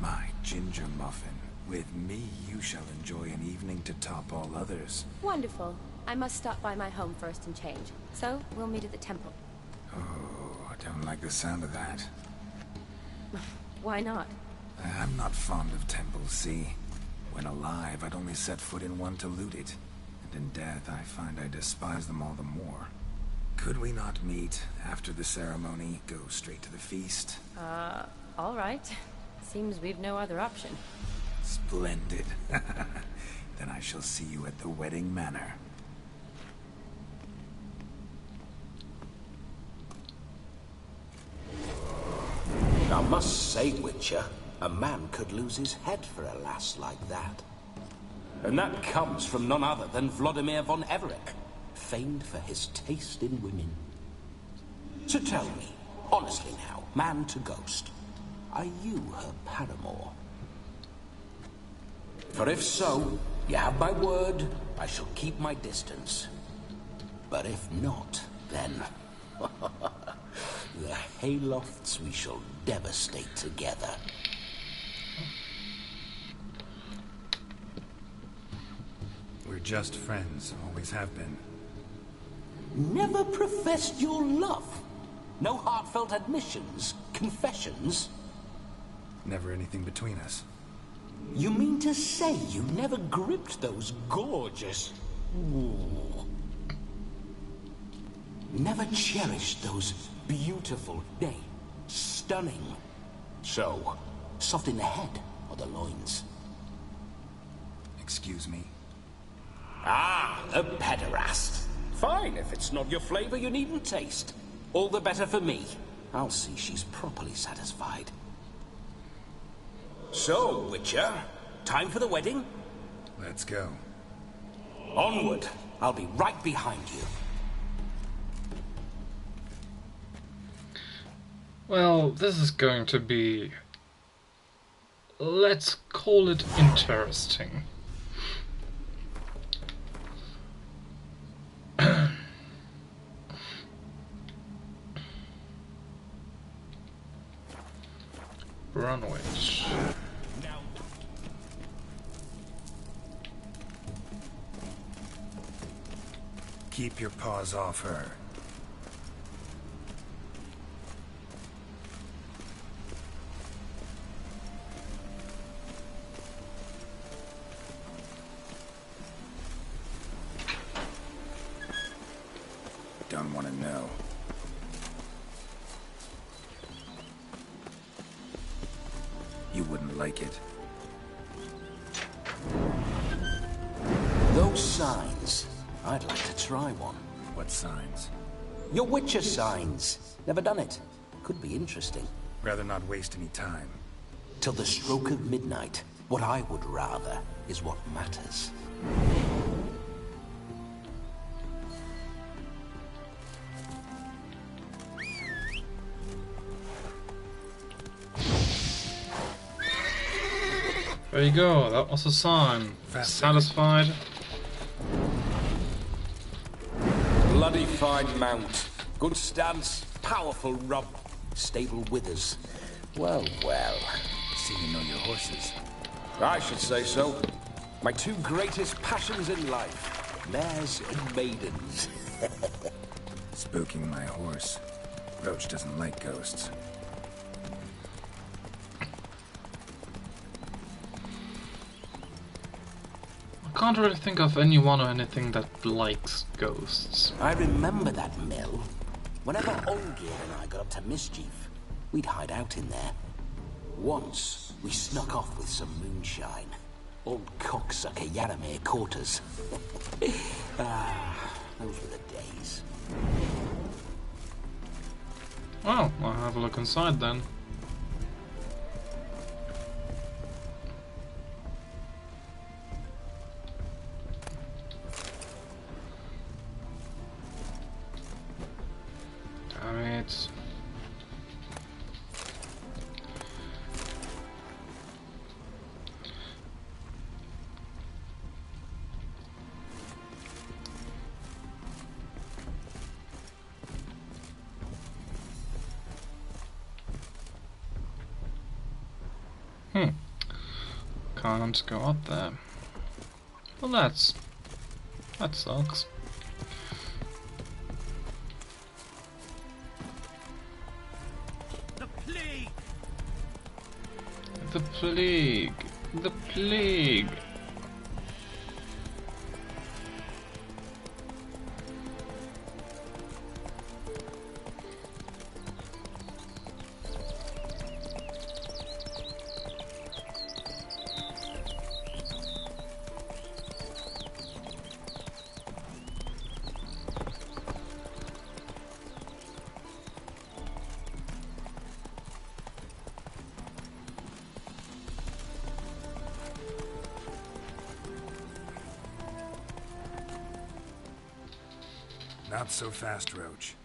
B: My ginger muffin. With me, you shall enjoy an evening to top all others.
R: Wonderful. I must stop by my home first and change. So, we'll meet at the temple.
B: Oh, I don't like the sound of that.
R: Why not?
B: I'm not fond of temples, see? When alive, I'd only set foot in one to loot it. And in death, I find I despise them all the more. Could we not meet after the ceremony, go straight to the feast?
R: All right. Seems we've no other option.
B: Splendid. Then I shall see you at the wedding manor.
J: I must say, Witcher, a man could lose his head for a lass like that. And that comes from none other than Vladimir von Everec, famed for his taste in women. So tell me, honestly now, man to ghost, are you her paramour? For if so, you have my word, I shall keep my distance. But if not, then... the haylofts we shall devastate together.
B: We're just friends, always have been.
J: Never professed your love? No heartfelt admissions, confessions?
B: Never anything between us.
J: You mean to say you never gripped those gorgeous... Ooh. Never cherished those beautiful, nay, stunning... So, soft in the head or the loins?
B: Excuse me?
J: Ah, a pederast. Fine, if it's not your flavor, you needn't taste. All the better for me. I'll see she's properly satisfied. So, Witcher, time for the wedding?
B: Let's go.
J: Onward. I'll be right behind you.
A: Well, this is going to be... let's call it interesting. Runways.
B: Keep your paws off her. Don't want to know. You wouldn't like it.
J: Those signs. I'd like to try one.
B: What signs?
J: Your Witcher signs. Never done it. Could be interesting.
B: Rather not waste any time.
J: Till the stroke of midnight. What I would rather is what matters.
A: There you go, that was a sign. Satisfied?
J: Bloody fine mount. Good stance, powerful rub. Stable withers. Well, well.
B: See you know your horses.
J: I should say so. My two greatest passions in life. Mares and maidens.
B: Spooking my horse. Roach doesn't like ghosts.
A: I can't really think of anyone or anything that likes ghosts.
J: I remember that mill. Whenever Olgierd and I got up to mischief, we'd hide out in there. Once, we snuck off with some moonshine. Old cocksucker Yaramir caught us. Those were the days.
A: Well, I'll have a look inside then. Damn it. Can't go up there. Well, that sucks.
E: The plague!
A: The plague! The plague!
B: Not so fast, Roach.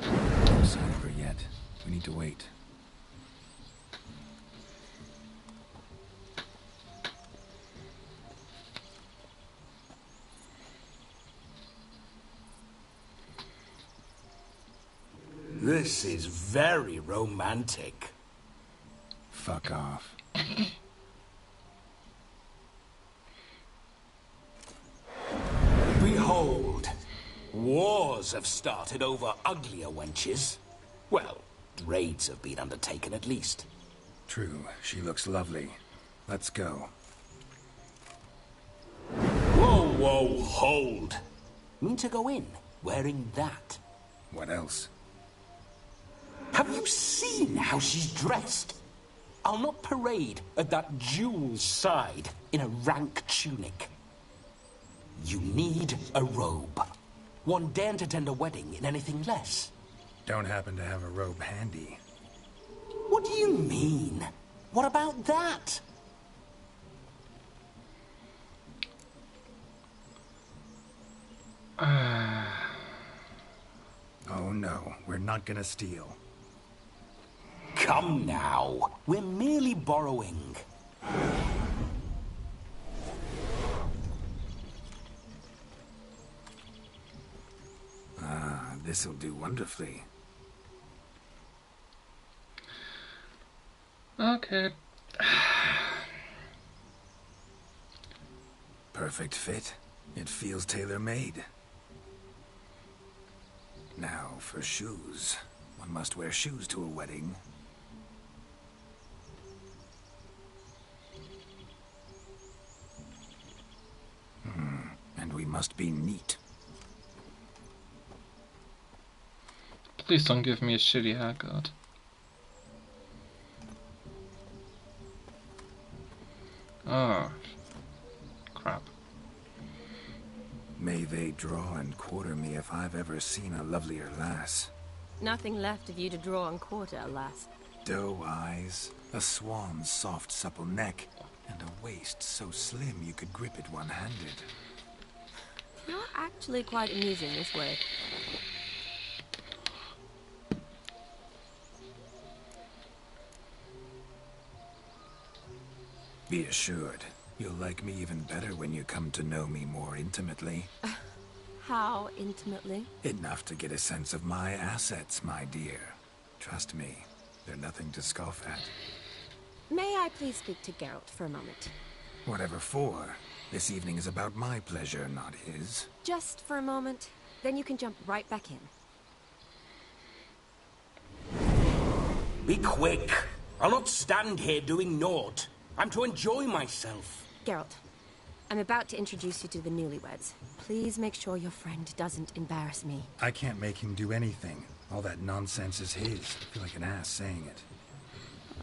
B: No sign of her yet. We need to wait.
J: This is very romantic.
B: Fuck off.
J: Behold, wars have started over uglier wenches. Well, raids have been undertaken at least.
B: True, she looks lovely. Let's go.
J: Whoa, whoa, hold. Mean to go in, wearing that?
B: What else?
J: Have you seen how she's dressed? I'll not parade at that jewel's side in a rank tunic. You need a robe. One daren't attend a wedding in anything less.
B: Don't happen to have a robe handy.
J: What do you mean? What about that?
B: Oh no, we're not gonna steal.
J: Come now. We're merely borrowing.
B: Ah, this'll do wonderfully.
A: Okay.
B: Perfect fit. It feels tailor-made. Now, for shoes. One must wear shoes to a wedding. And we must be neat.
A: Please don't give me a shitty haircut. Oh, crap.
B: May they draw and quarter me if I've ever seen a lovelier lass.
R: Nothing left of you to draw and quarter, alas.
B: Doe eyes, a swan's soft supple neck, and a waist so slim you could grip it one-handed.
R: You're actually quite amusing this way.
B: Be assured, you'll like me even better when you come to know me more intimately.
R: How intimately?
B: Enough to get a sense of my assets, my dear. Trust me, they're nothing to scoff at.
R: May I please speak to Geralt for a moment?
B: Whatever for. This evening is about my pleasure, not his.
R: Just for a moment, then you can jump right back in.
J: Be quick. I'll not stand here doing naught. I'm to enjoy myself.
R: Geralt, I'm about to introduce you to the newlyweds. Please make sure your friend doesn't embarrass me.
B: I can't make him do anything. All that nonsense is his. I feel like an ass saying it.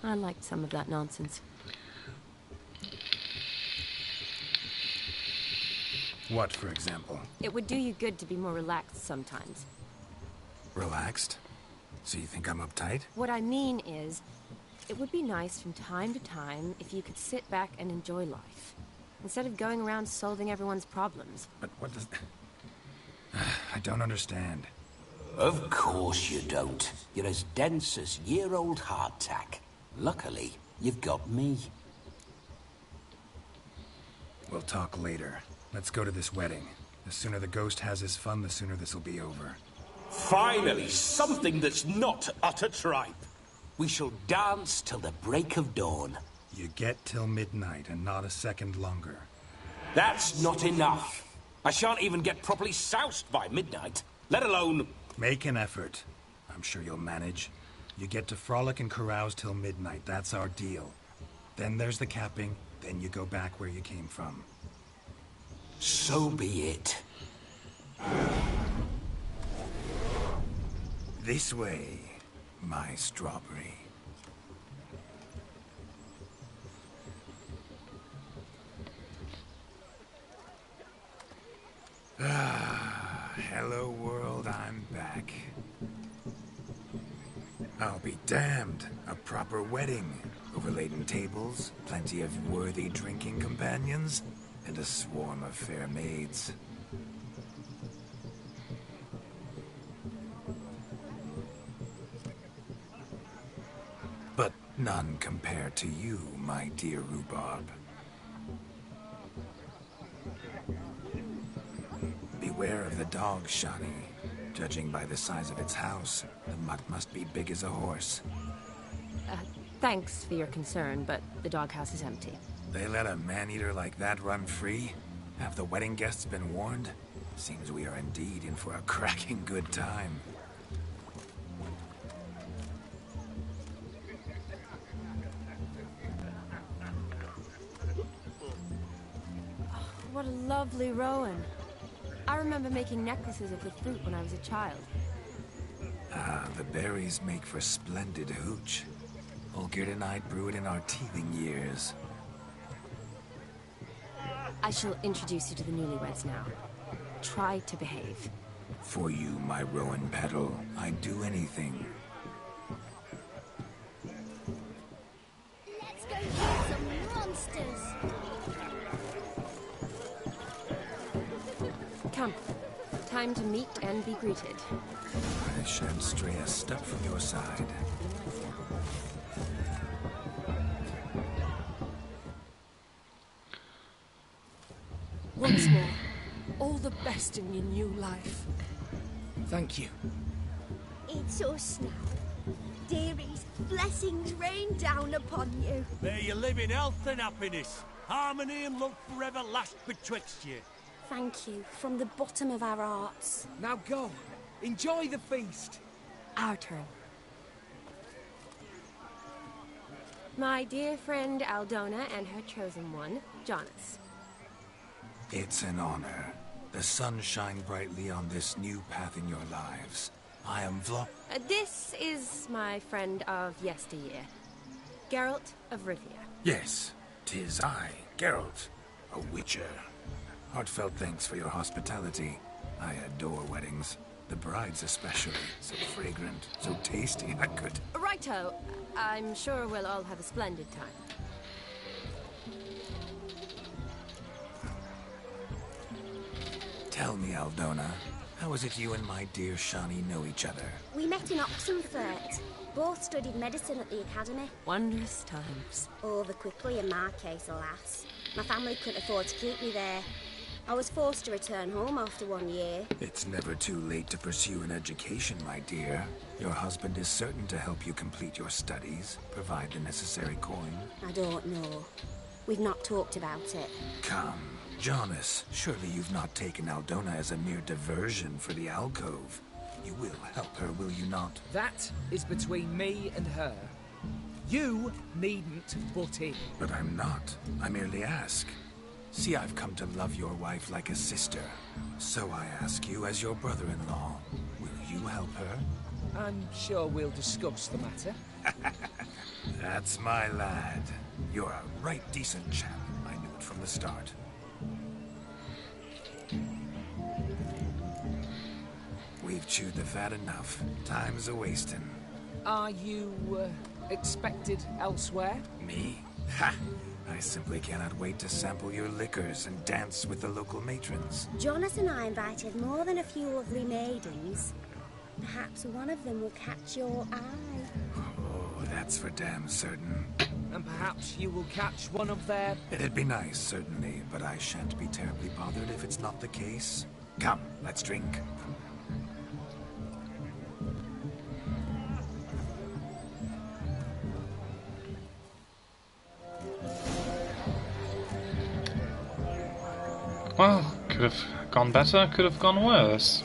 R: I liked some of that nonsense.
B: What, for example?
R: It would do you good to be more relaxed sometimes.
B: Relaxed? So you think I'm uptight?
R: What I mean is, it would be nice from time to time if you could sit back and enjoy life, instead of going around solving everyone's problems.
B: But what does... I don't understand.
J: Of course you don't. You're as dense as year-old hardtack. Luckily, you've got me.
B: We'll talk later. Let's go to this wedding. The sooner the ghost has his fun, the sooner this'll be over.
J: Finally, something that's not utter tripe. We shall dance till the break of dawn.
B: You get till midnight and not a second longer.
J: That's not enough. I shan't even get properly soused by midnight, let alone...
B: Make an effort. I'm sure you'll manage. You get to frolic and carouse till midnight. That's our deal. Then there's the capping. Then you go back where you came from.
J: So be it.
B: This way, my strawberry. Hello world, I'm back. I'll be damned. A proper wedding. Overladen tables, plenty of worthy drinking companions, and a swarm of fair maids. But none compared to you, my dear rhubarb. Beware of the dog, Shani. Judging by the size of its house, the mutt must be big as a horse.
R: Thanks for your concern, but the doghouse is empty.
B: They let a man-eater like that run free? Have the wedding guests been warned? Seems we are indeed in for a cracking good time.
R: What a lovely rowan. I remember making necklaces of the fruit when I was a child.
B: Ah, the berries make for splendid hooch. Olgierd and I brew it in our teething years.
R: I shall introduce you to the newlyweds now. Try to behave.
B: For you, my Rowan Petal, I'd do anything.
L: Let's go kill some monsters.
R: Come. Time to meet and be greeted.
B: I shan't stray a step from your side.
U: Once more, all the best in your new life.
E: Thank you.
L: It's us now. Dearies, blessings rain down upon you.
V: May you live in health and happiness. Harmony and love forever last betwixt you.
R: Thank you from the bottom of our hearts.
E: Now go. Enjoy the feast.
R: Our turn. My dear friend Aldona and her chosen one, Jonas.
B: It's an honor. The sun shine brightly on this new path in your lives. I am
R: This is my friend of yesteryear, Geralt of Rivia.
B: Yes, 'tis I, Geralt, a witcher. Heartfelt thanks for your hospitality. I adore weddings. The brides especially. So fragrant, so tasty, I could...
R: Righto. I'm sure we'll all have a splendid time.
B: Tell me, Aldona, how is it you and my dear Shani know each other?
L: We met in Oxenfurt. Both studied medicine at the academy.
R: Wondrous times.
L: Over quickly in my case, alas. My family couldn't afford to keep me there. I was forced to return home after 1 year.
B: It's never too late to pursue an education, my dear. Your husband is certain to help you complete your studies, provide the necessary coin.
L: I don't know. We've not talked about it.
B: Come, Jonas, surely you've not taken Aldona as a mere diversion for the alcove. You will help her, will you not?
E: That is between me and her. You needn't butt in.
B: But I'm not. I merely ask. See, I've come to love your wife like a sister. So I ask you as your brother-in-law, will you help her?
E: I'm sure we'll discuss the matter.
B: That's my lad. You're a right decent chap. I knew it from the start. We've chewed the fat enough. Time's a-wasting.
E: Are you, expected elsewhere?
B: Me? Ha! I simply cannot wait to sample your liquors and dance with the local matrons.
L: Jonas and I invited more than a few lovely maidens. Perhaps one of them will catch your eye.
B: Oh, that's for damn certain.
E: And perhaps you will catch one of their...
B: It'd be nice, certainly, but I shan't be terribly bothered if it's not the case. Come, let's drink.
A: Well, could have gone better, could have gone worse.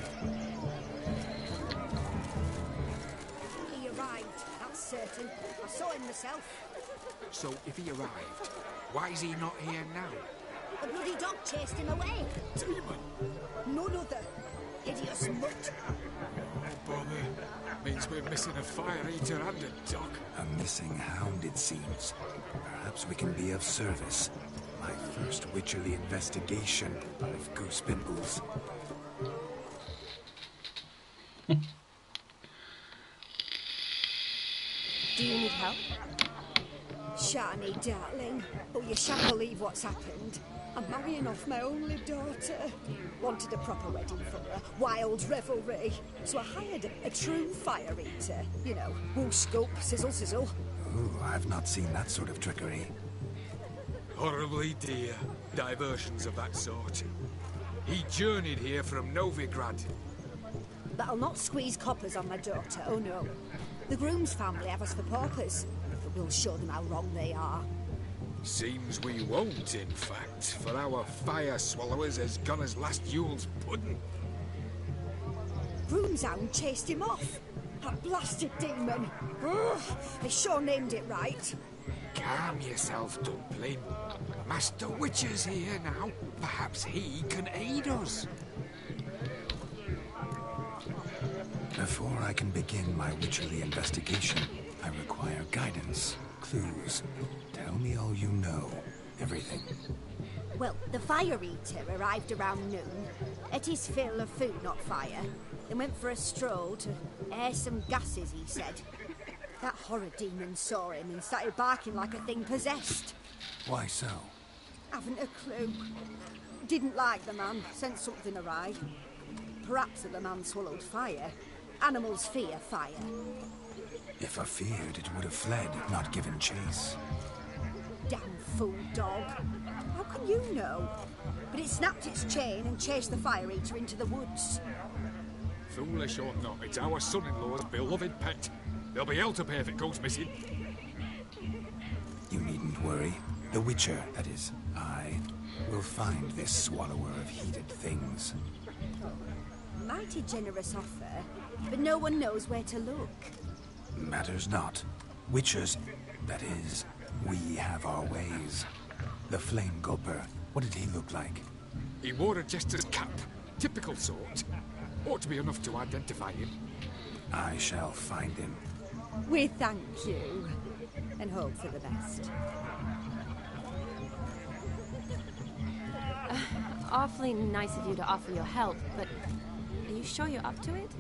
L: He arrived, that's certain. I saw him myself.
B: So, if he arrived, why is he not here now?
L: The bloody dog chased him away.
B: Demon!
L: None other. Hideous mutt.
B: Oh, bother. Means we're missing a fire eater and a dog. A missing hound, it seems. Perhaps we can be of service. My first witcherly investigation of Goose Pimples.
R: Do you need help?
W: Shani, darling. Oh, you shan't believe what's happened. I'm marrying off my only daughter. Wanted a proper wedding for her. Wild revelry. So I hired a true fire eater. You know, wool scope, sizzle, sizzle.
B: Ooh, I've not seen that sort of trickery.
I: Horribly dear. Diversions of that sort. He journeyed here from Novigrad.
W: But I'll not squeeze coppers on my daughter, oh no. The groom's family have us for paupers. But we'll show them how wrong they are.
I: Seems we won't, in fact, for our fire swallowers has gone as last Yule's pudding.
W: Groom's hound chased him off. That blasted demon. Ugh, they sure named it right.
I: Calm yourself, Dumpling. Master Witcher's here now. Perhaps he can aid us.
B: Before I can begin my witcherly investigation, I require guidance, clues. Tell me all you know. Everything.
L: Well, the fire eater arrived around noon. At his fill of food, not fire.
W: They went for a stroll to air some gases, he said. That horror demon saw him and started barking like a thing possessed.
B: Why so?
W: Haven't a clue. Didn't like the man, sent something awry. Perhaps that the man swallowed fire. Animals fear fire.
B: If I feared, it would have fled, not given chase.
W: Damn fool dog. How can you know? But it snapped its chain and chased the fire eater into the woods.
I: Foolish or not, it's our son-in-law's beloved pet. There'll be hell to pay if it goes missing.
B: You needn't worry. The Witcher, that is, I, will find this swallower of heated things.
W: Mighty generous offer, but no one knows where to look.
B: Matters not. Witchers, that is, we have our ways. The Flame Gulper, what did he look like?
I: He wore a jester's cap. Typical sort. Ought to be enough to identify him.
B: I shall find him.
W: We thank you, and hope for the best.
R: Awfully nice of you to offer your help, but are you sure you're up to it?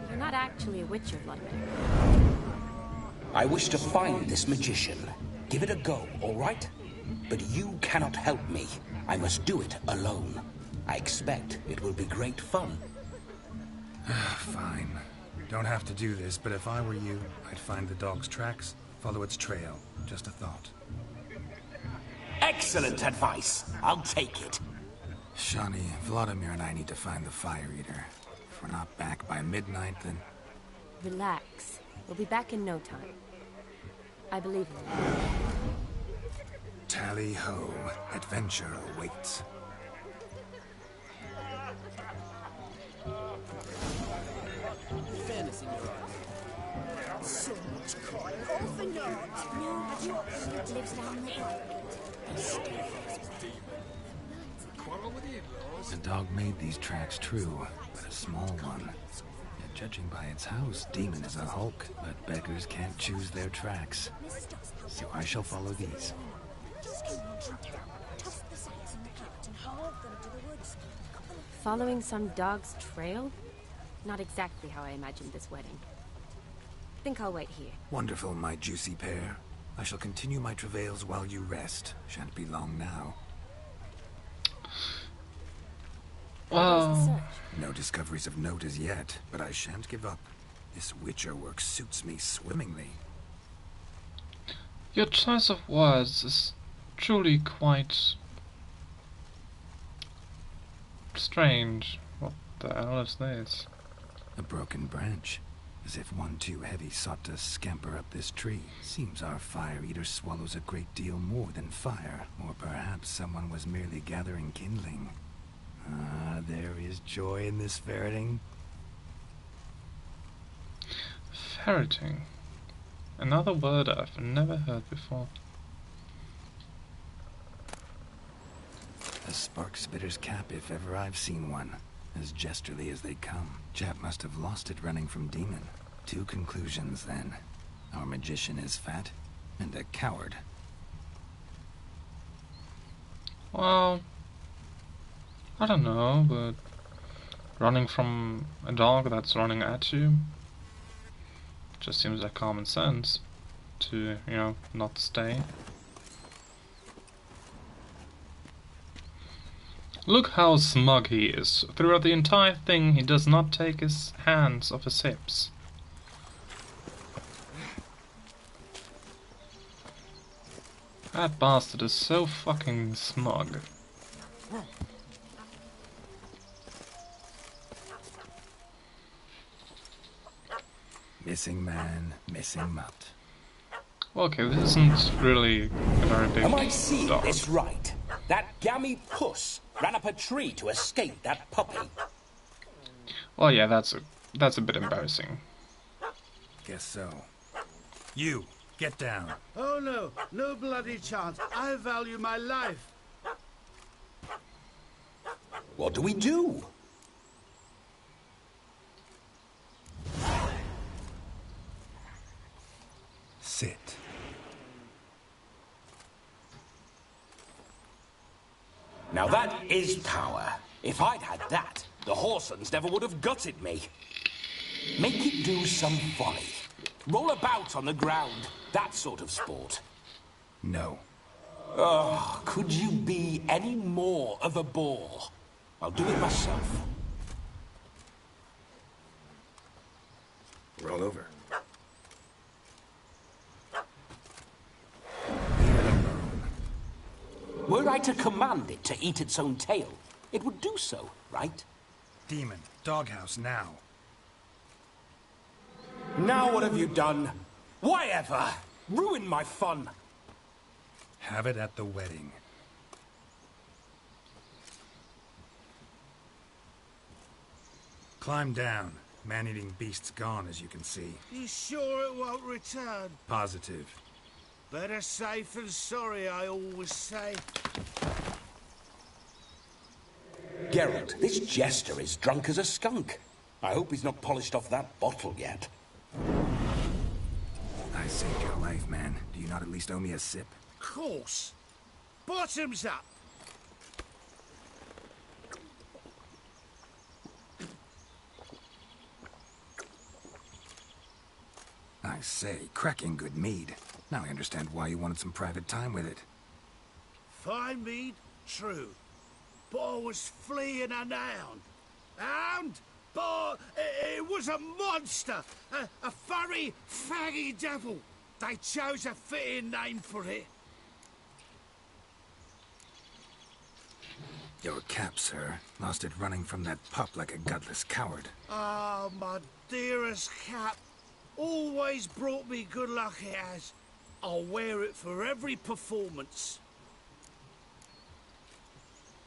R: You're not actually a witcher, Vladimir.
J: I wish to find this magician. Give it a go, all right? But you cannot help me. I must do it alone. I expect it will be great fun.
B: Fine. Don't have to do this, but if I were you, I'd find the dog's tracks, follow its trail. Just a thought.
J: Excellent advice. I'll take it.
B: Shani, Vladimir and I need to find the Fire Eater. If we're not back by midnight, then...
R: Relax. We'll be back in no time. I believe in you.
B: Tally-ho. Adventure awaits.
E: Fairness in your eyes.
W: So much crime, all for naught. No, but you lives down the
I: Quarrel with the in-laws?
B: The dog made these tracks true, but a small one. Yet judging by its house, Demon is a hulk, but beggars can't choose their tracks. So I shall follow these.
R: Following some dog's trail? Not exactly how I imagined this wedding. Think I'll wait here.
B: Wonderful, my juicy pair. I shall continue my travails while you rest. Shan't be long now. No discoveries of note as yet, but I shan't give up. This Witcher work suits me swimmingly.
A: Your choice of words is truly quite strange. What the hell is this?
B: A broken branch. As if one too heavy sought to scamper up this tree. Seems our Fire Eater swallows a great deal more than fire. Or perhaps someone was merely gathering kindling. Ah, there is joy in this ferreting.
A: Ferreting. Another word I've never heard before.
B: A Sparkspitter's cap, if ever I've seen one. As jesterly as they come. Chap must have lost it running from Demon. Two conclusions, then. Our magician is fat, and a coward.
A: Well, I don't know, but running from a dog that's running at you just seems like common sense to, you know, not stay. Look how smug he is. Throughout the entire thing, he does not take his hands off his hips. That bastard is so fucking smug.
B: Missing man, missing mutt.
A: Okay, this isn't really a very big
J: Am I seeing
A: dog.
J: this right? That gammy puss ran up a tree to escape that puppy.
A: Well, yeah, that's a bit embarrassing.
B: Guess so. You, get down.
C: Oh no, no bloody chance. I value my life.
J: What do we do?
B: Sit.
J: Now that is power. If I'd had that, the Horsons never would have gutted me. Make it do some folly. Roll about on the ground. That sort of sport.
B: No.
J: Oh, could you be any more of a bore? I'll do it myself.
B: Roll over.
J: Were I to command it to eat its own tail, it would do so, right?
B: Demon, doghouse now.
J: Now what have you done? Why ever? Ruin my fun.
B: Have it at the wedding. Climb down. Man-eating beast's gone, as you can see.
C: You sure it won't return?
B: Positive.
C: Better safe than sorry, I always say.
J: Geralt, this jester is drunk as a skunk. I hope he's not polished off that bottle yet.
B: I saved your life, man. Do you not at least owe me a sip?
C: Of course. Bottoms up.
B: I say, cracking good mead. Now I understand why you wanted some private time with it.
C: Fine mead, true. But I was fleeing an hound. Hound? But it was a monster. A furry, faggy devil. They chose a fitting name for it.
B: Your cap, sir. Lost it running from that pup like a gutless coward.
C: Ah, my dearest cap. Always brought me good luck it has. I'll wear it for every performance.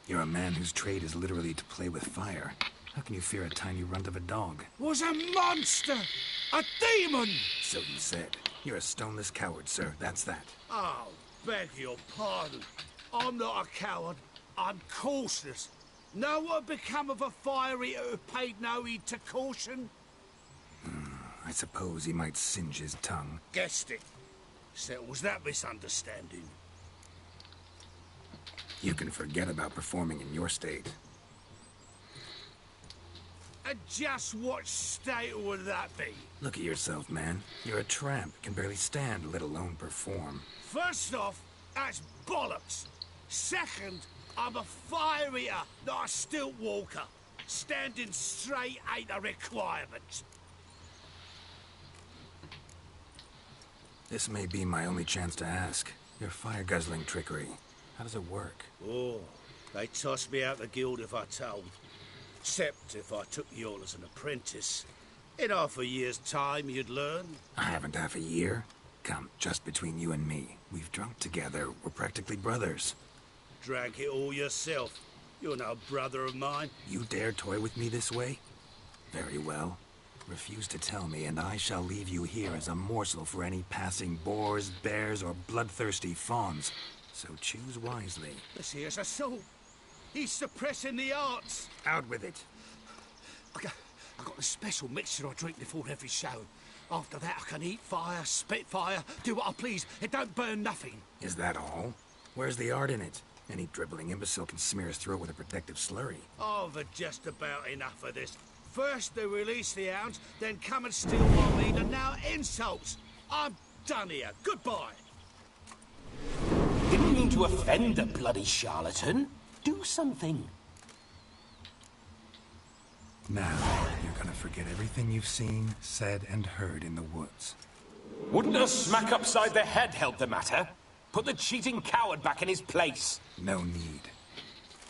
B: You're a man whose trade is literally to play with fire. How can you fear a tiny runt of a dog?
C: Was a monster! A demon!
B: So you said. You're a stoneless coward, sir. That's that.
C: Oh, beg your pardon. I'm not a coward. I'm cautious. Know what become of a fire eater who paid no heed to caution?
B: I suppose he might singe his tongue.
C: Guessed it. Settles that misunderstanding.
B: You can forget about performing in your state.
C: And just what state would that be?
B: Look at yourself, man. You're a tramp. Can barely stand, let alone perform.
C: First off, that's bollocks. Second, I'm a fire eater, not a stilt walker. Standing straight ain't a requirement.
B: This may be my only chance to ask. Your fire-guzzling trickery. How does it work?
C: Oh, they'd toss me out the guild if I told. Except if I took you on as an apprentice. In half a year's time, you'd learn.
B: I haven't half a year. Come, just between you and me. We've drunk together. We're practically brothers.
C: Drank it all yourself. You're no brother of mine.
B: You dare toy with me this way? Very well. Refuse to tell me, and I shall leave you here as a morsel for any passing boars, bears, or bloodthirsty fawns. So choose wisely.
C: This here's assault. He's suppressing the arts.
B: Out with it.
C: I got a special mixture I drink before every show. After that, I can eat fire, spit fire, do what I please. It don't burn nothing.
B: Is that all? Where's the art in it? Any dribbling imbecile can smear his throat with a protective slurry.
C: I've had just about enough of this. First they release the hounds, then come and steal my meat, and now insults. I'm done here. Goodbye.
J: Didn't mean to offend the bloody charlatan. Do something.
B: Now, you're gonna forget everything you've seen, said, and heard in the woods.
J: Wouldn't a smack upside the head help the matter? Put the cheating coward back in his place.
B: No need.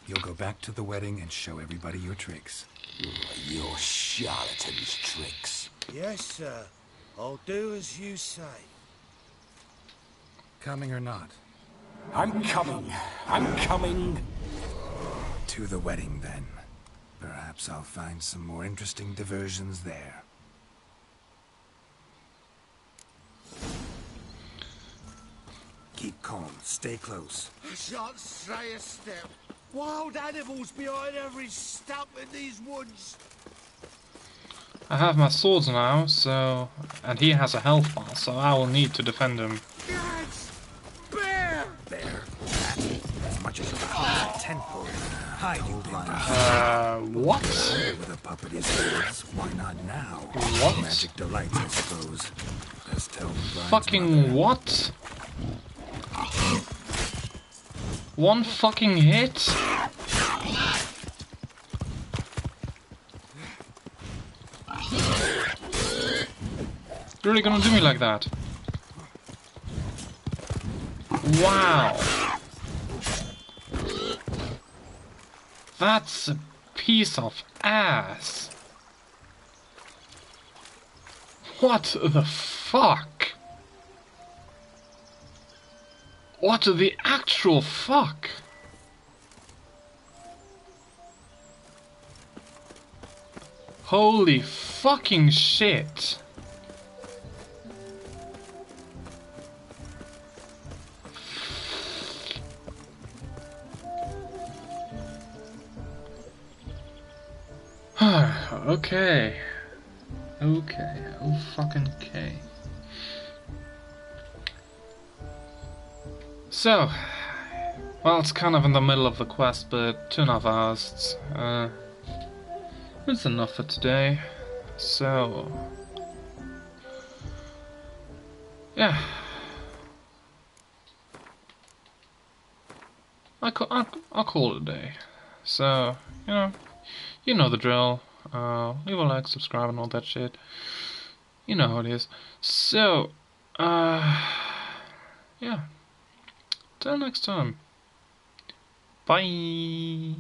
B: You'll go back to the wedding and show everybody your tricks.
J: Your charlatan's tricks.
C: Yes, sir. I'll do as you say.
B: Coming or not?
J: I'm coming. I'm coming.
B: To the wedding, then. Perhaps I'll find some more interesting diversions there. Keep calm. Stay close.
C: I shan't stray a step. Wild animals behind every stump in these woods.
A: I have my swords now, so... and he has a health bar, so I will need to defend him.
C: Yes! Bear!
B: Bear? That? As much as about 10 pole.
A: What?
B: With a puppet is his, why not now?
A: What?
B: Magic delights, I suppose. Best tell Brian's
A: Fucking
B: mother.
A: what? One fucking hit? You're really gonna do me like that? Wow. That's a piece of ass. What the fuck? What the actual fuck? Holy fucking shit. Okay. Okay. Oh fucking okay. So, well, it's kind of in the middle of the quest, but 2.5 hours. It's enough for today. So, yeah. I'll call it a day. So, you know the drill. Leave a like, subscribe, and all that shit. You know how it is. So, yeah. Till next time. Bye.